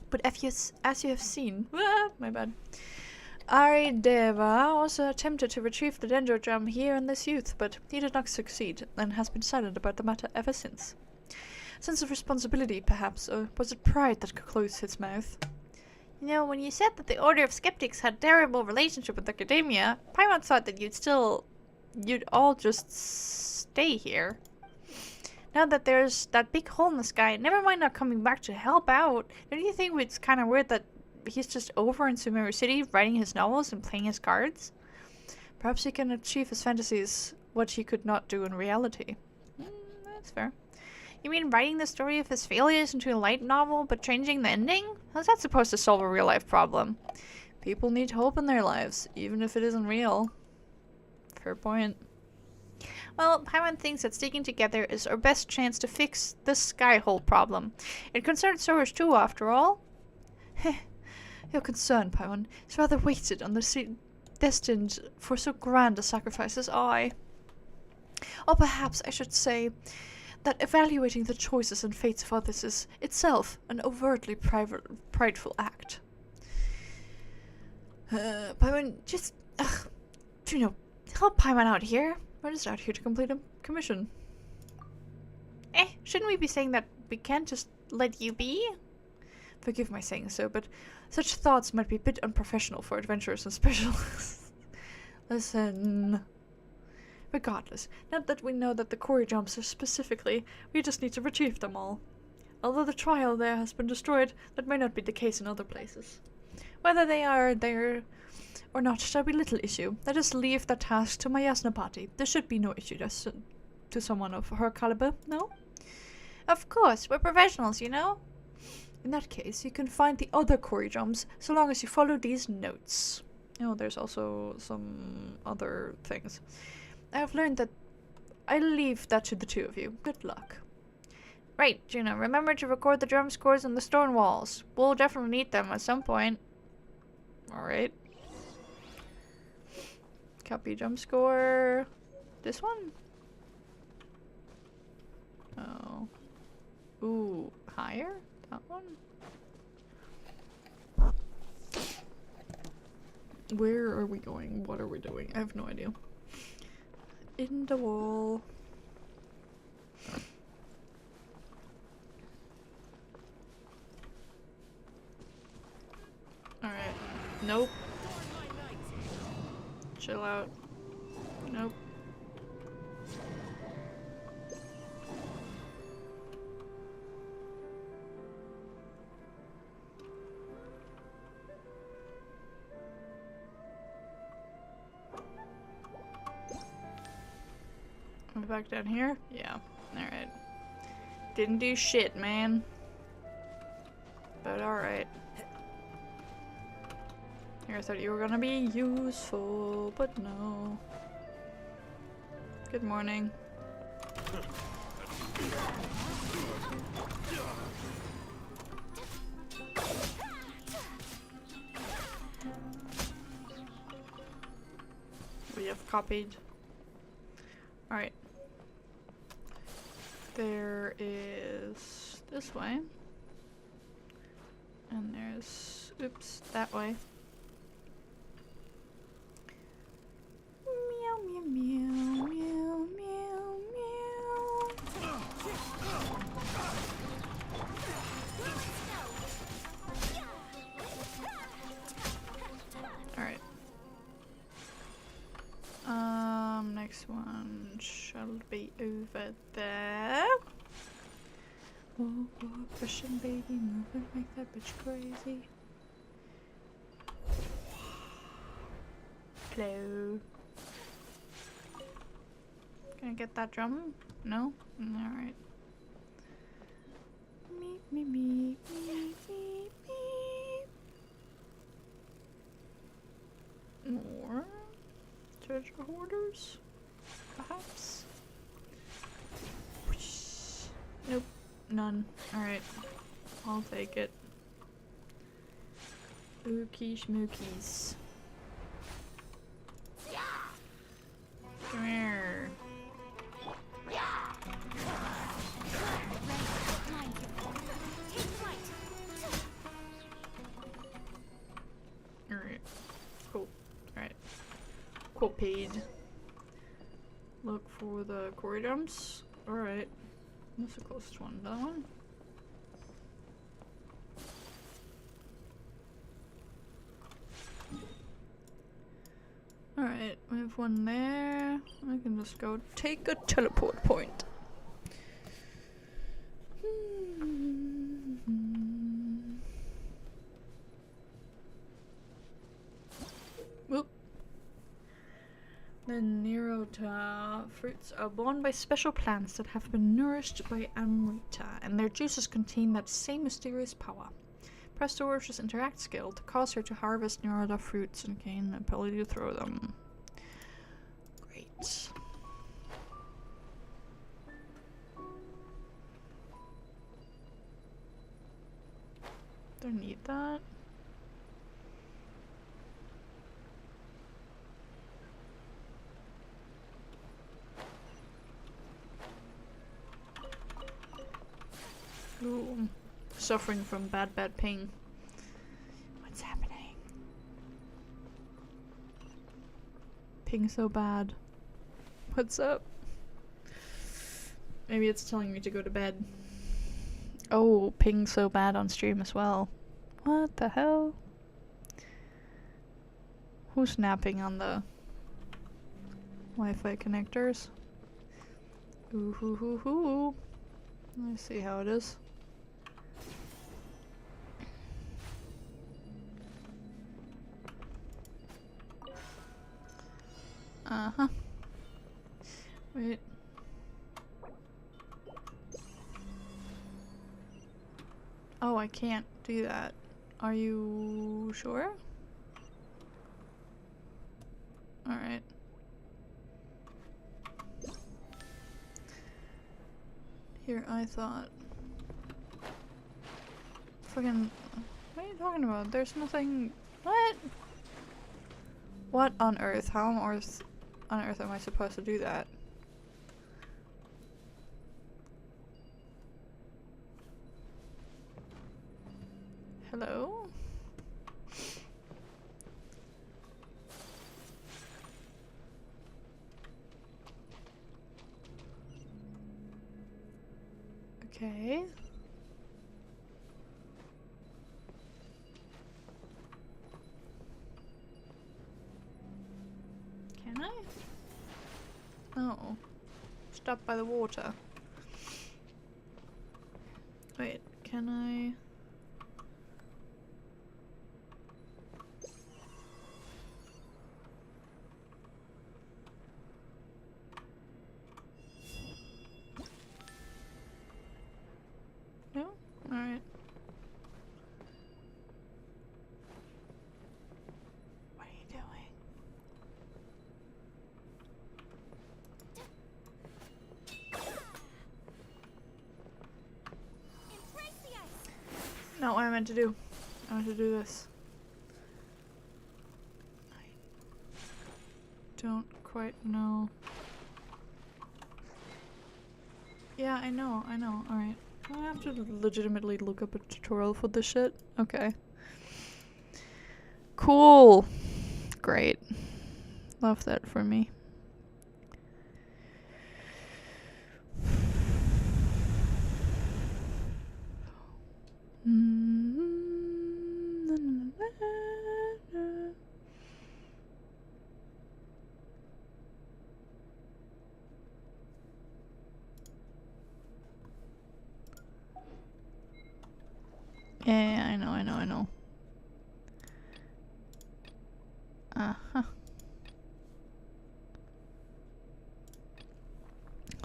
But as you have seen, my bad, Arideva also attempted to retrieve the Dendro drum here in this youth, but he did not succeed, and has been silent about the matter ever since. Sense of responsibility, perhaps, or was it pride that closed his mouth? You know, when you said that the Order of Skeptics had terrible relationship with academia, Paimon thought that you'd all just stay here. Now that there's that big hole in the sky, never mind not coming back to help out, don't you think it's kind of weird that he's just over in Sumeru City writing his novels and playing his cards? Perhaps he can achieve his fantasies what he could not do in reality. That's fair. You mean writing the story of his failures into a light novel, but changing the ending? How's that supposed to solve a real-life problem? People need hope in their lives, even if it isn't real. Fair point. Well, Paimon thinks that sticking together is our best chance to fix the sky hole problem. It concerns Soros too, after all. Your concern, Paimon, is rather weighted on the sea destined for so grand a sacrifice as I. Or perhaps I should say that evaluating the choices and fates of others is itself an overtly prideful act. Paimon, just... Juno, help Paimon out here. We're just out here to complete a commission. Shouldn't we be saying that we can't just let you be? Forgive my saying so, but such thoughts might be a bit unprofessional for adventurers and specialists. Listen. Regardless, now that we know that the Cory jumps are specifically, we just need to retrieve them all. Although the trial there has been destroyed, that may not be the case in other places. Whether they are there or not shall be little issue. Let us leave that task to my Yasnapati. There should be no issue to someone of her caliber, no? Of course, we're professionals, you know? In that case, you can find the other Cory jumps so long as you follow these notes. Oh, there's also some other things. I have learned that I'll leave that to the two of you. Good luck. Right, Juno, remember to record the drum scores on the stone walls. We'll definitely need them at some point. Alright. Copy drum score. This one? Oh. Ooh, higher? That one? Where are we going? What are we doing? I have no idea. In the wall. Alright. Nope. Chill out. Nope. Am I back down here? Yeah. Alright. Didn't do shit, man. But alright. I thought you were gonna be useful, but no. Good morning. We have copied. Alright. There is this way. And there's, oops, that way. Meow, meow, meow, meow, meow. Alright. Next one. be over there. Oh, pushing baby, moving, make that bitch crazy. Hello. Can I get that drum? No? Alright. Meep, meep, meep, meep, meep, meep. More treasure hoarders? Perhaps? Whoosh. Nope. None. Alright. I'll take it. Ookie schmookies. Come here. Alright. Cool. Alright. Copied. Look for the corridors. Alright. That's the closest one. That one? Alright, we have one there. I can just go take a teleport point. Whoop. The Nerota fruits are born by special plants that have been nourished by Amrita, and their juices contain that same mysterious power. Press the Warrior's Interact skill to cause her to harvest Nerota fruits and gain the ability to throw them. Great. Don't need that. Ooh, suffering from bad ping. What's happening? Ping so bad. What's up? Maybe it's telling me to go to bed. Oh, ping so bad on stream as well. What the hell? Who's napping on the Wi-Fi connectors? Ooh hoo hoo hoo. Let's see how it is. Uh-huh. Wait. Oh, I can't do that. Are you sure? Alright. Here, I thought. Fucking. What are you talking about? There's nothing. What? What on earth? How on earth am I supposed to do that? Hello? Okay. Can I? Oh. Stop by the water. Wait, can I? No? Alright. What are you doing? Not what I meant to do. I meant to do this. I don't quite know. Yeah, I know. Alright. I have to legitimately look up a tutorial for this shit? Okay. Cool. Great. Love that for me. Yeah, I know, I know, I know. Uh-huh.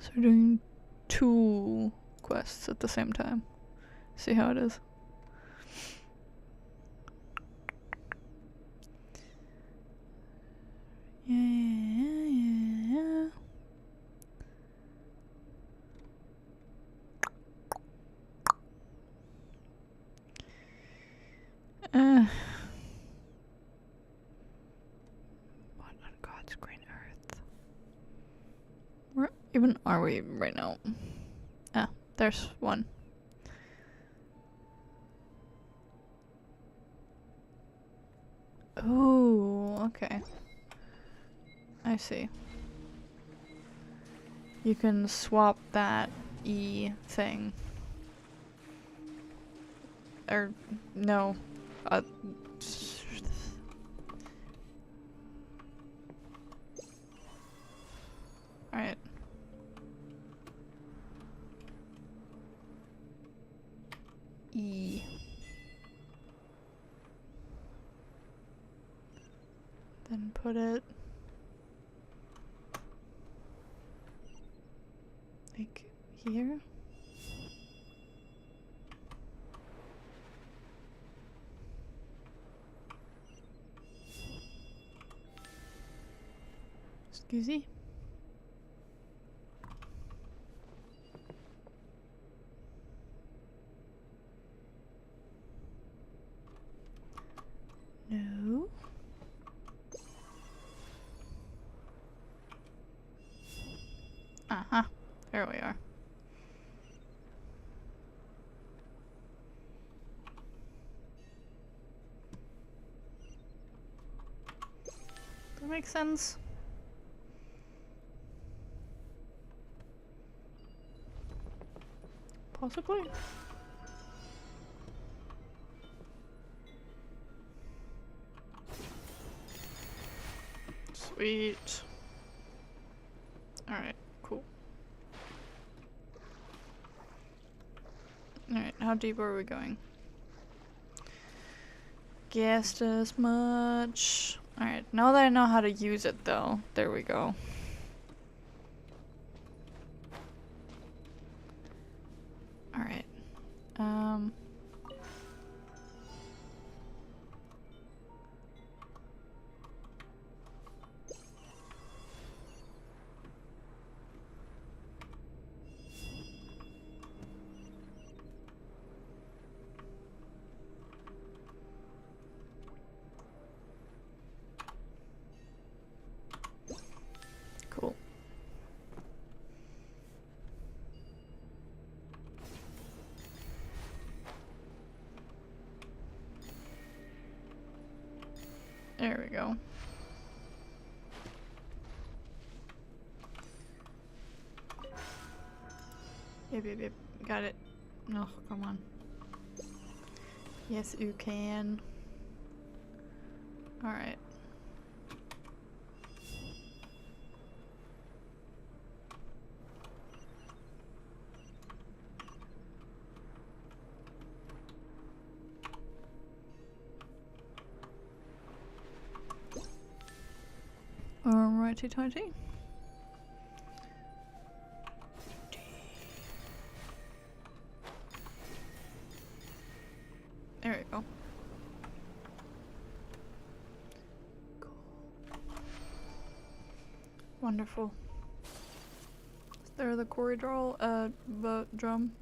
So we're doing 2 quests at the same time. See how it is. Yeah. What on God's green earth? Where even are we right now? Ah, there's one. Ooh, okay. I see. You can swap that E thing. Or, no. Alright. E. Then put it like here. Excuse me. No. Uh-huh. There we are. That makes sense. Possibly. Sweet. Alright, cool. Alright, how deep are we going? Guessed as much. Alright, now that I know how to use it though, there we go. Alright. Cool. There we go. Yep. Got it. Oh, come on. Yes, you can. Alright. Alrighty tighty. There we go. Cool. Wonderful. Is there the Cory drum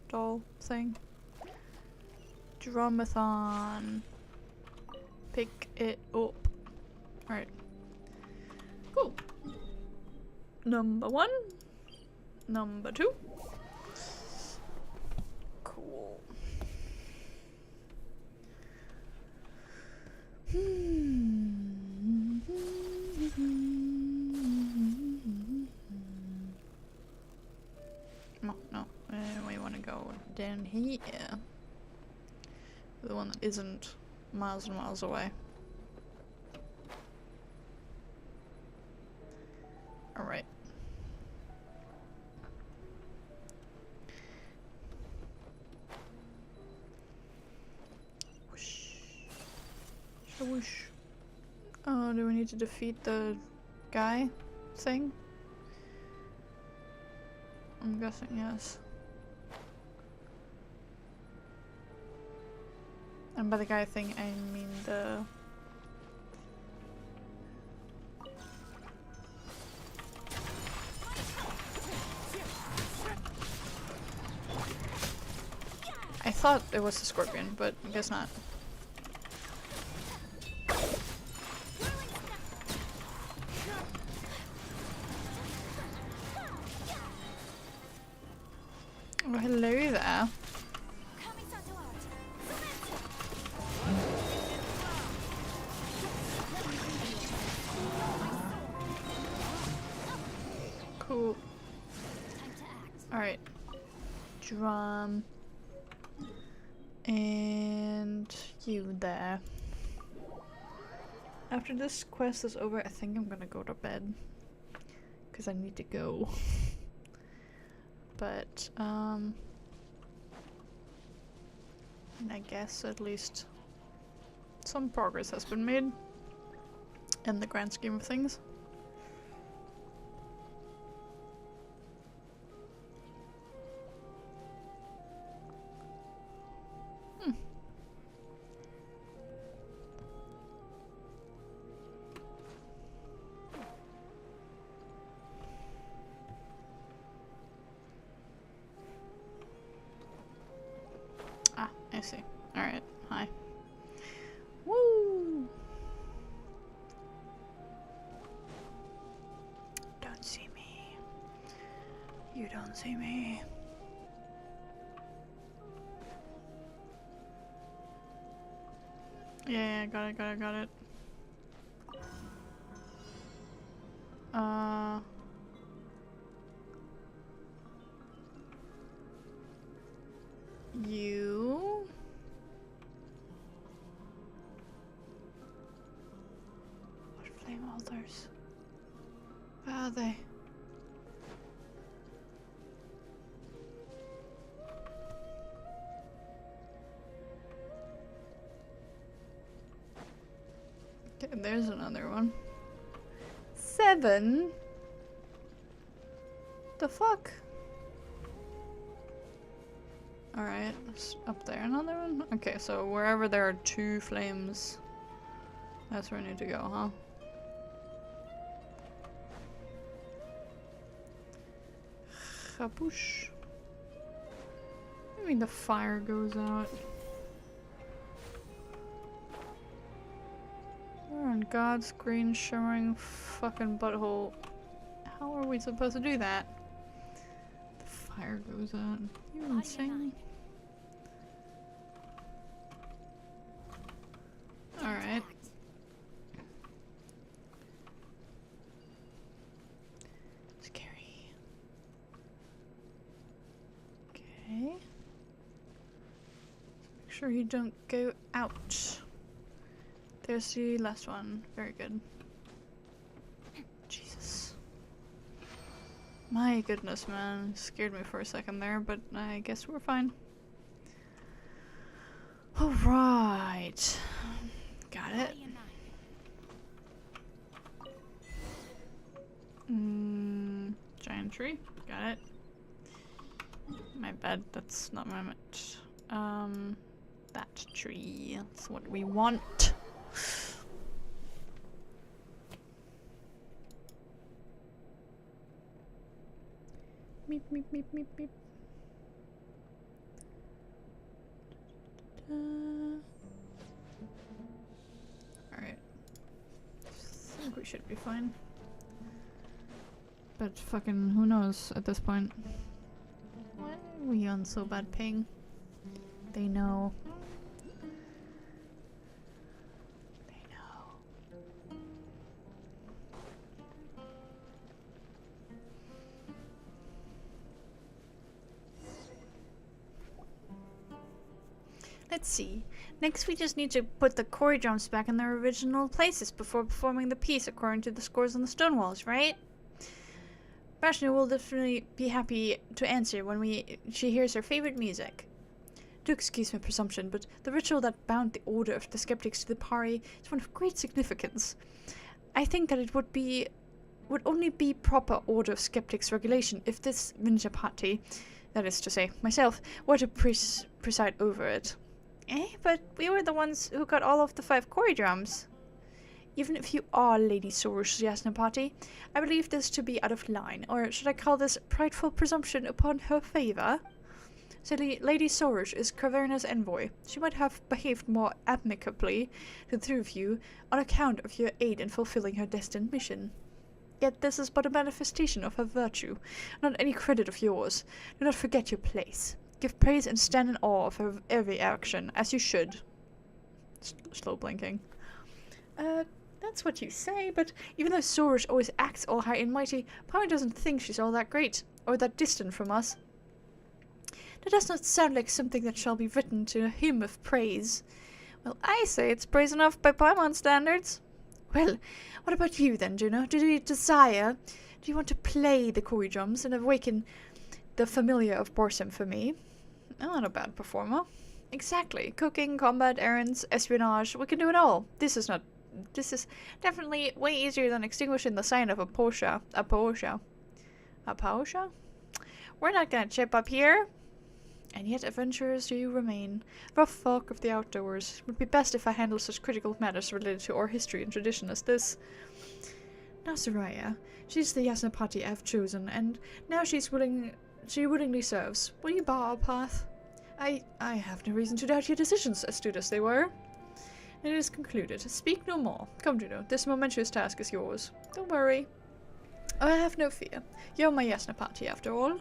doll thing? Drumathon. Pick it up. Alright. Cool. Number 1. Number 2. Cool. No. We want to go down here. The one that isn't miles and miles away. Alright. Whoosh. Oh, do we need to defeat the guy thing? I'm guessing yes. And by the guy thing, I mean the... I thought it was the scorpion, but I guess not. Oh, hello there. Cool. Alright. Drum. And you there. After this quest is over, I think I'm gonna go to bed. Because I need to go. But, and I guess at least some progress has been made in the grand scheme of things. I see. Alright, hi. Woo! Don't see me. You don't see me. Yeah, got it. You? What flame altars? Where are they? Okay, there's another one. 7? The fuck? Alright, up there another one? Okay, so wherever there are 2 flames, that's where I need to go, huh? Kaboosh. I mean the fire goes out. We're on God's green shimmering fucking butthole. How are we supposed to do that? The fire goes out. You insane? Alright. Scary. Okay. Make sure you don't go out. There's the last one. Very good. Jesus. My goodness, man. Scared me for a second there, but I guess we're fine. Alright. Got it. Giant tree. Got it. My bad. That's not what I meant. That tree. That's what we want. Meep, meep, meep, meep, meep. Alright. I think we should be fine. But fucking who knows at this point. Why are we on so bad ping? They know. They know. Let's see. Next we just need to put the quarry drums back in their original places before performing the piece according to the scores on the stone walls, right? Rashna will definitely be happy to answer when she hears her favorite music. Do excuse my presumption, but the ritual that bound the Order of the Skeptics to the party is one of great significance. I think that it would only be proper Order of Skeptics regulation if this ninja party, that is to say, myself, were to preside over it. But we were the ones who got all of the 5 Kori drums. Even if you are Lady Sorush's Yasna party, I believe this to be out of line, or should I call this prideful presumption upon her favor? Sadly, Lady Sorush is Caverna's envoy. She might have behaved more amicably to the two of you on account of your aid in fulfilling her destined mission. Yet this is but a manifestation of her virtue, not any credit of yours. Do not forget your place. Give praise and stand in awe of her every action, as you should. Slow blinking. That's what you say, but even though Sorush always acts all high and mighty, Paimon doesn't think she's all that great, or that distant from us. That does not sound like something that shall be written to a hymn of praise. Well, I say it's praise enough by Paimon standards. Well, what about you then, Juno? Do you want to play the Kori drums and awaken the familiar of Borsum for me? I'm not a bad performer. Exactly. Cooking, combat, errands, espionage, we can do it all. This is definitely way easier than extinguishing the sign of a Posha. A Posha? We're not gonna chip up here. And yet adventurers do you remain. Rough folk of the outdoors. It would be best if I handle such critical matters related to our history and tradition as this. Now Soraya, she's the Yasna party I've chosen, and now she willingly serves. Will you bar our path? I have no reason to doubt your decisions, astute as they were. It is concluded. Speak no more. Come, Juno, this momentous task is yours. Don't worry. I have no fear. You're my Yasna party, after all.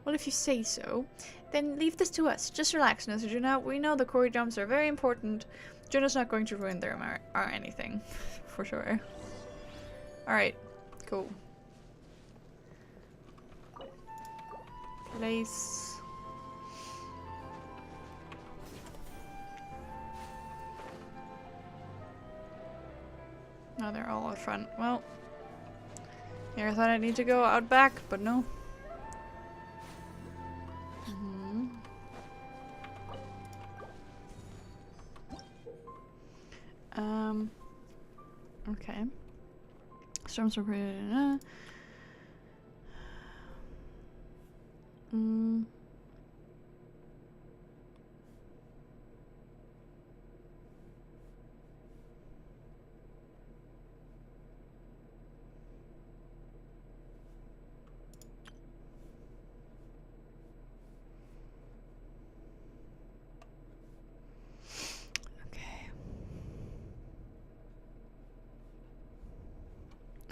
Well, if you say so, then leave this to us. Just relax, Mr. Juno. We know the Kori drums are very important. Juno's not going to ruin them or anything, for sure. Alright, cool. Place. No, they're all out front. Well, here I thought I'd need to go out back, but no. Okay. Storms are pretty.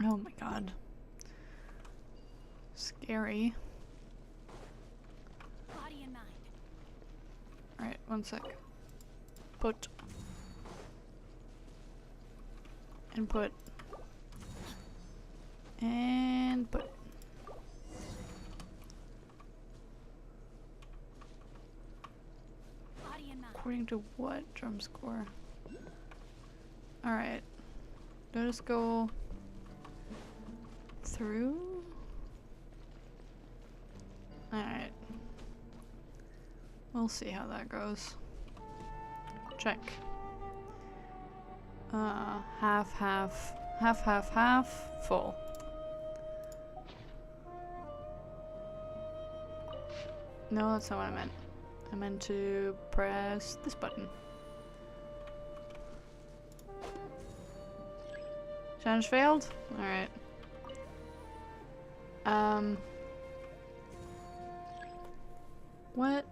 Oh my god. Scary. Body and mind. Alright, one sec. Put. Input. And put. Body and mind. According to what drum score? Alright. Let us go through. Alright. We'll see how that goes. Check. Half, full. No, that's not what I meant. I meant to press this button. Challenge failed? Alright. What?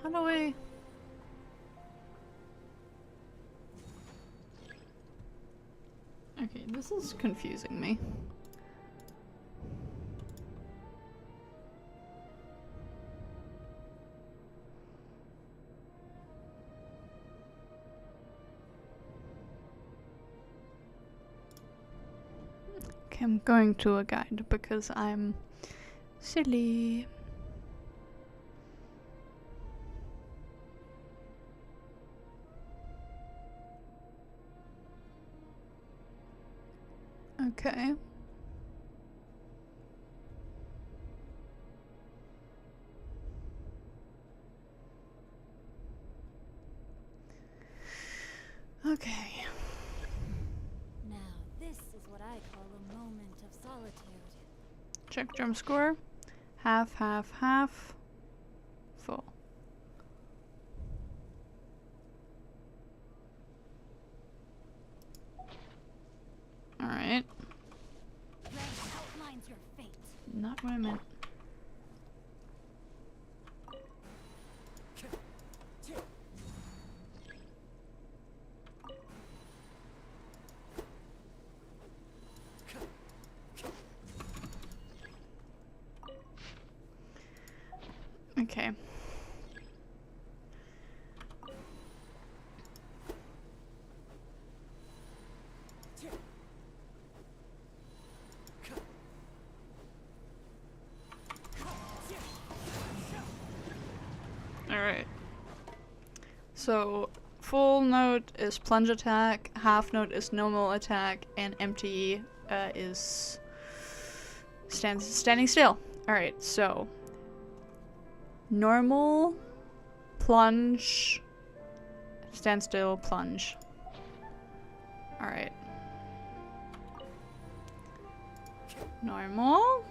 How do I... Okay, this is confusing me. Okay, I'm going to a guide because I'm silly. Okay. Okay. Now, this is what I call a moment of solitude. Check drum score. Half, half, half. Full. Alright. Red outlines your fate. Not what I meant. Okay. Alright. So, full note is plunge attack, half note is normal attack, and empty is standing still. Alright, so normal, plunge, stand still, plunge. Alright. Normal.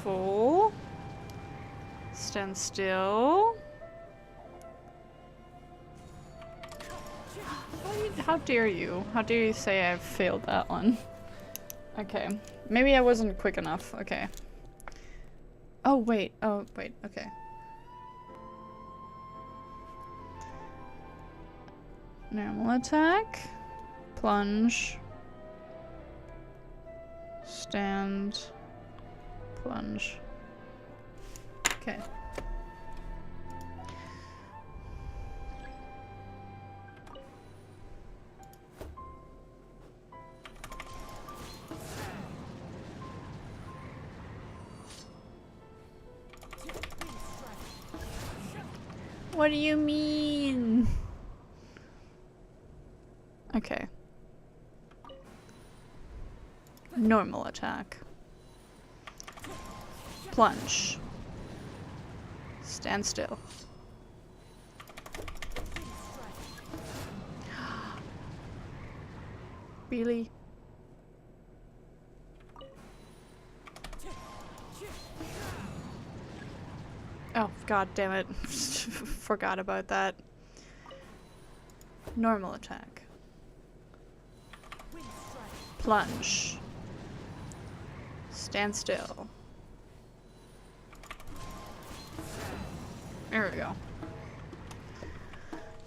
Full. Stand still. How dare you? How dare you say I've failed that one? Okay. Maybe I wasn't quick enough. Okay. Oh, wait. Oh, wait. Okay. Normal attack. Plunge. Stand. Plunge. Okay. What do you mean? Okay. Normal attack. Plunge. Stand still. Really? Oh, god damn it. Forgot about that. Normal attack. Plunge. Stand still. There we go.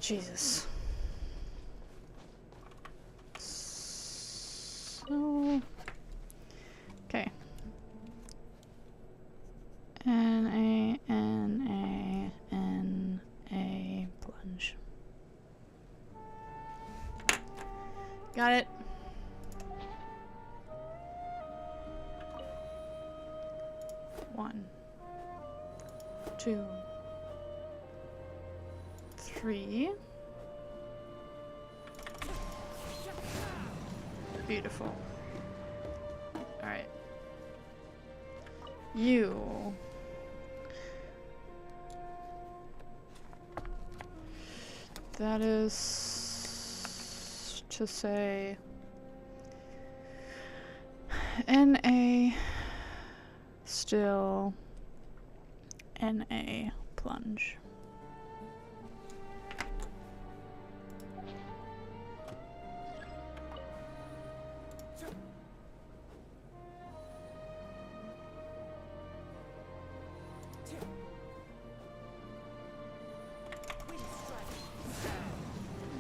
Jesus. So... Okay. N-A, N-A, N-A, plunge. Got it. One. 2. 3. Beautiful. Alright. You. That is to say NA still NA plunge.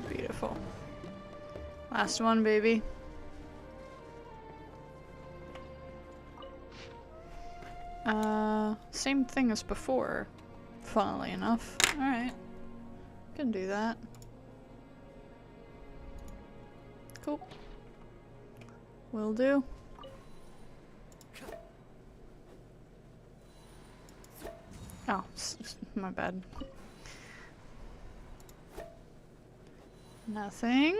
Beautiful. Last one, baby. Same thing as before, funnily enough. Alright. Can do that. Cool. Will do. Oh, my bad. Nothing.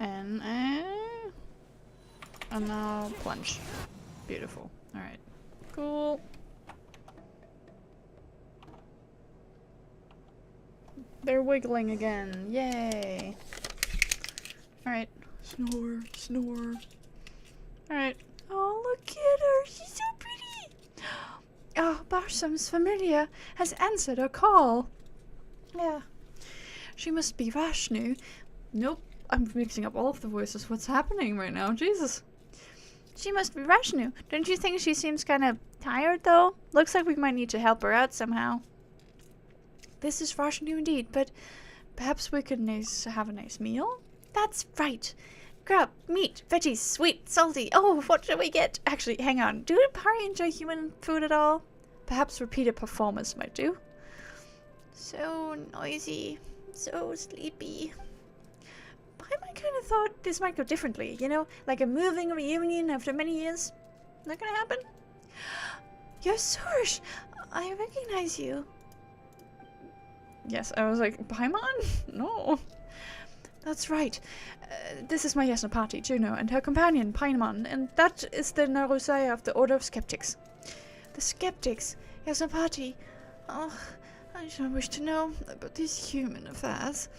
N-A. And now plunge. Beautiful. Alright. Cool. They're wiggling again. Yay. Alright. Snore, snore. Alright. Oh, look at her. She's so pretty. Oh, Barsum's familiar has answered her call. Yeah. She must be Vashnu. Nope. I'm mixing up all of the voices. What's happening right now? Jesus. She must be Vashnu. Don't you think she seems kind of tired, though? Looks like we might need to help her out somehow. This is Vashnu indeed, but perhaps we could have a nice meal? That's right. Grub, meat, veggies, sweet, salty. Oh, what shall we get? Actually, hang on. Do Pari enjoy human food at all? Perhaps repeated performance might do. So noisy. So sleepy. I kind of thought this might go differently, you know? Like a moving reunion after many years. Not gonna happen? You're Sorsh! I recognize you. Yes, I was like, Paimon? No. That's right. This is my Yasnapati, Juno, and her companion, Paimon, and that is the Narusaya of the Order of Skeptics. The Skeptics? Yasnapati? Oh, I don't wish to know about these human affairs.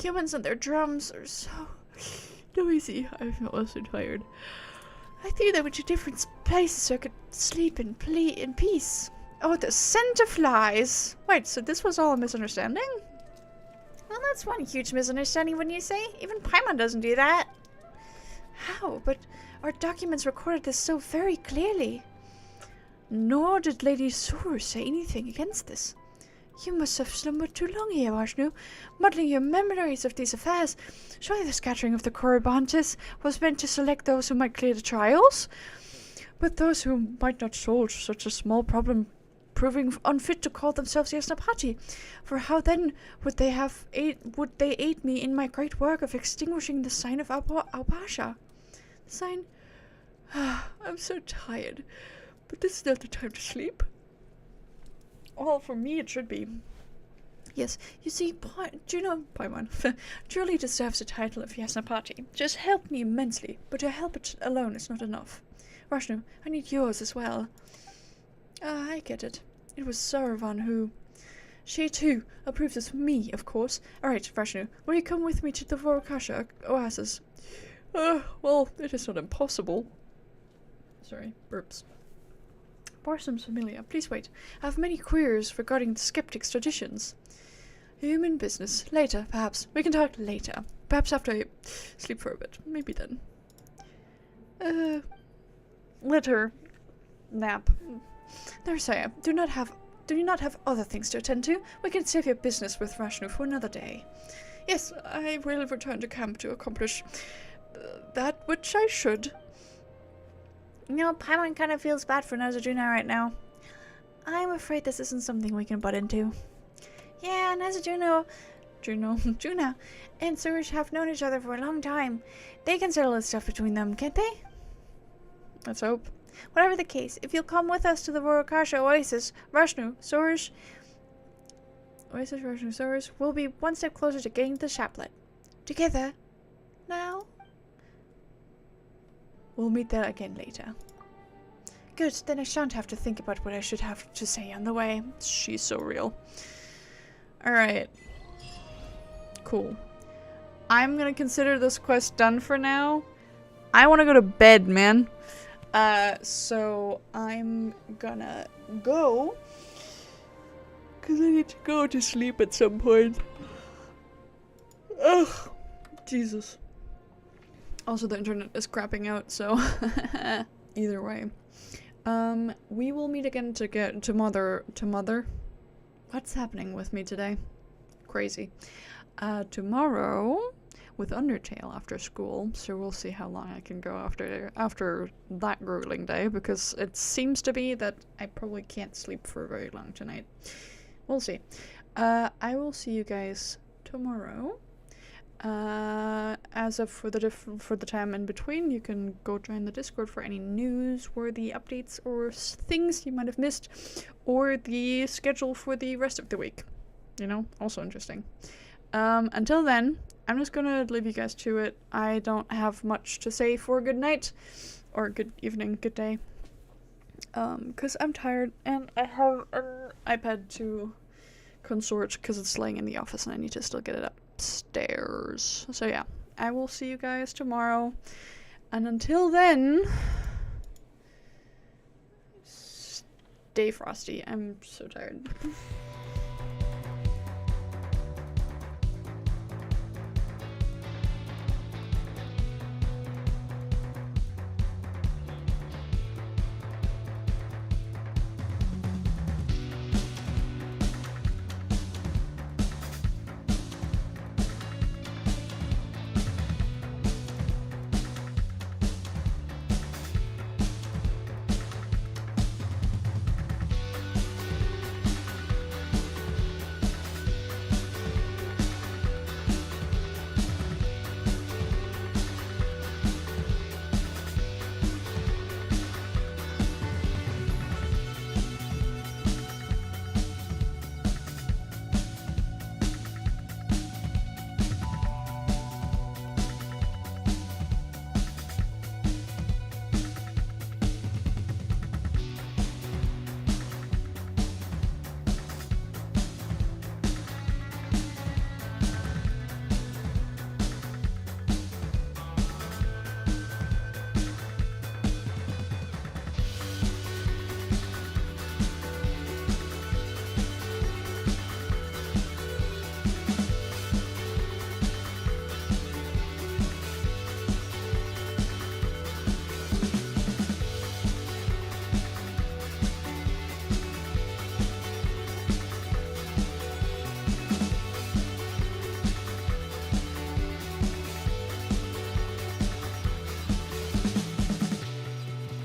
Humans and their drums are so noisy. I feel so tired. I think they went to different places so I could sleep in peace. Oh, the scent of flies. Wait, so this was all a misunderstanding? Well, that's one huge misunderstanding, wouldn't you say? Even Paimon doesn't do that. How? But our documents recorded this so very clearly. Nor did Lady Sur say anything against this. You must have slumbered too long here, Vashnu, muddling your memories of these affairs. Surely the scattering of the Corybantes was meant to select those who might clear the trials? But those who might not solve such a small problem proving unfit to call themselves Yasnapati, for how then would they aid me in my great work of extinguishing the sign of Albasha? The sign? I'm so tired, but this is not the time to sleep. Well, for me it should be. Yes, you see, Juno Paimon truly deserves the title of Yasnapati. Just helped me immensely, but your help alone is not enough. Vashnu, I need yours as well. Ah, I get it. It was Saravan who... She too approves of me, of course. Alright, Vashnu, will you come with me to the Vorokasha oasis? Well, it is not impossible. Sorry, burps. Barsum's familiar. Please wait. I have many queries regarding the skeptics' traditions. Human business. Later, perhaps. We can talk later. Perhaps after I sleep for a bit. Maybe then. Let her nap. Narusaya, do you not have other things to attend to? We can save your business with Vashnu for another day. Yes, I will return to camp to accomplish that which I should. You know, Paimon kind of feels bad for Nazajuna right now. I'm afraid this isn't something we can butt into. Yeah, Nazajuna, Juna, and Suraj have known each other for a long time. They can settle this stuff between them, can't they? Let's hope. Whatever the case, if you'll come with us to the Vorokasha Oasis, Vashnu, Suraj, we'll be one step closer to getting the chaplet. Together. Now? We'll meet there again later. Good, then I shan't have to think about what I should have to say on the way. She's so real. Alright. Cool. I'm gonna consider this quest done for now. I wanna go to bed, man. So I'm gonna go. Cause I need to go to sleep at some point. Ugh. Jesus. Also, the internet is crapping out, so either way. We will meet again to get to mother. What's happening with me today? Crazy. Tomorrow with Undertale after school, so we'll see how long I can go after that grueling day, because it seems to be that I probably can't sleep for very long tonight. We'll see. I will see you guys tomorrow. As of for the time in between, you can go join the Discord for any newsworthy updates or things you might have missed, or the schedule for the rest of the week. You know, also interesting. Until then, I'm just gonna leave you guys to it. I don't have much to say for good night, or good evening, good day. Cause I'm tired and I have an iPad to consort because it's laying in the office and I need to still get it upstairs. So yeah, I will see you guys tomorrow. And until then, stay frosty. I'm so tired.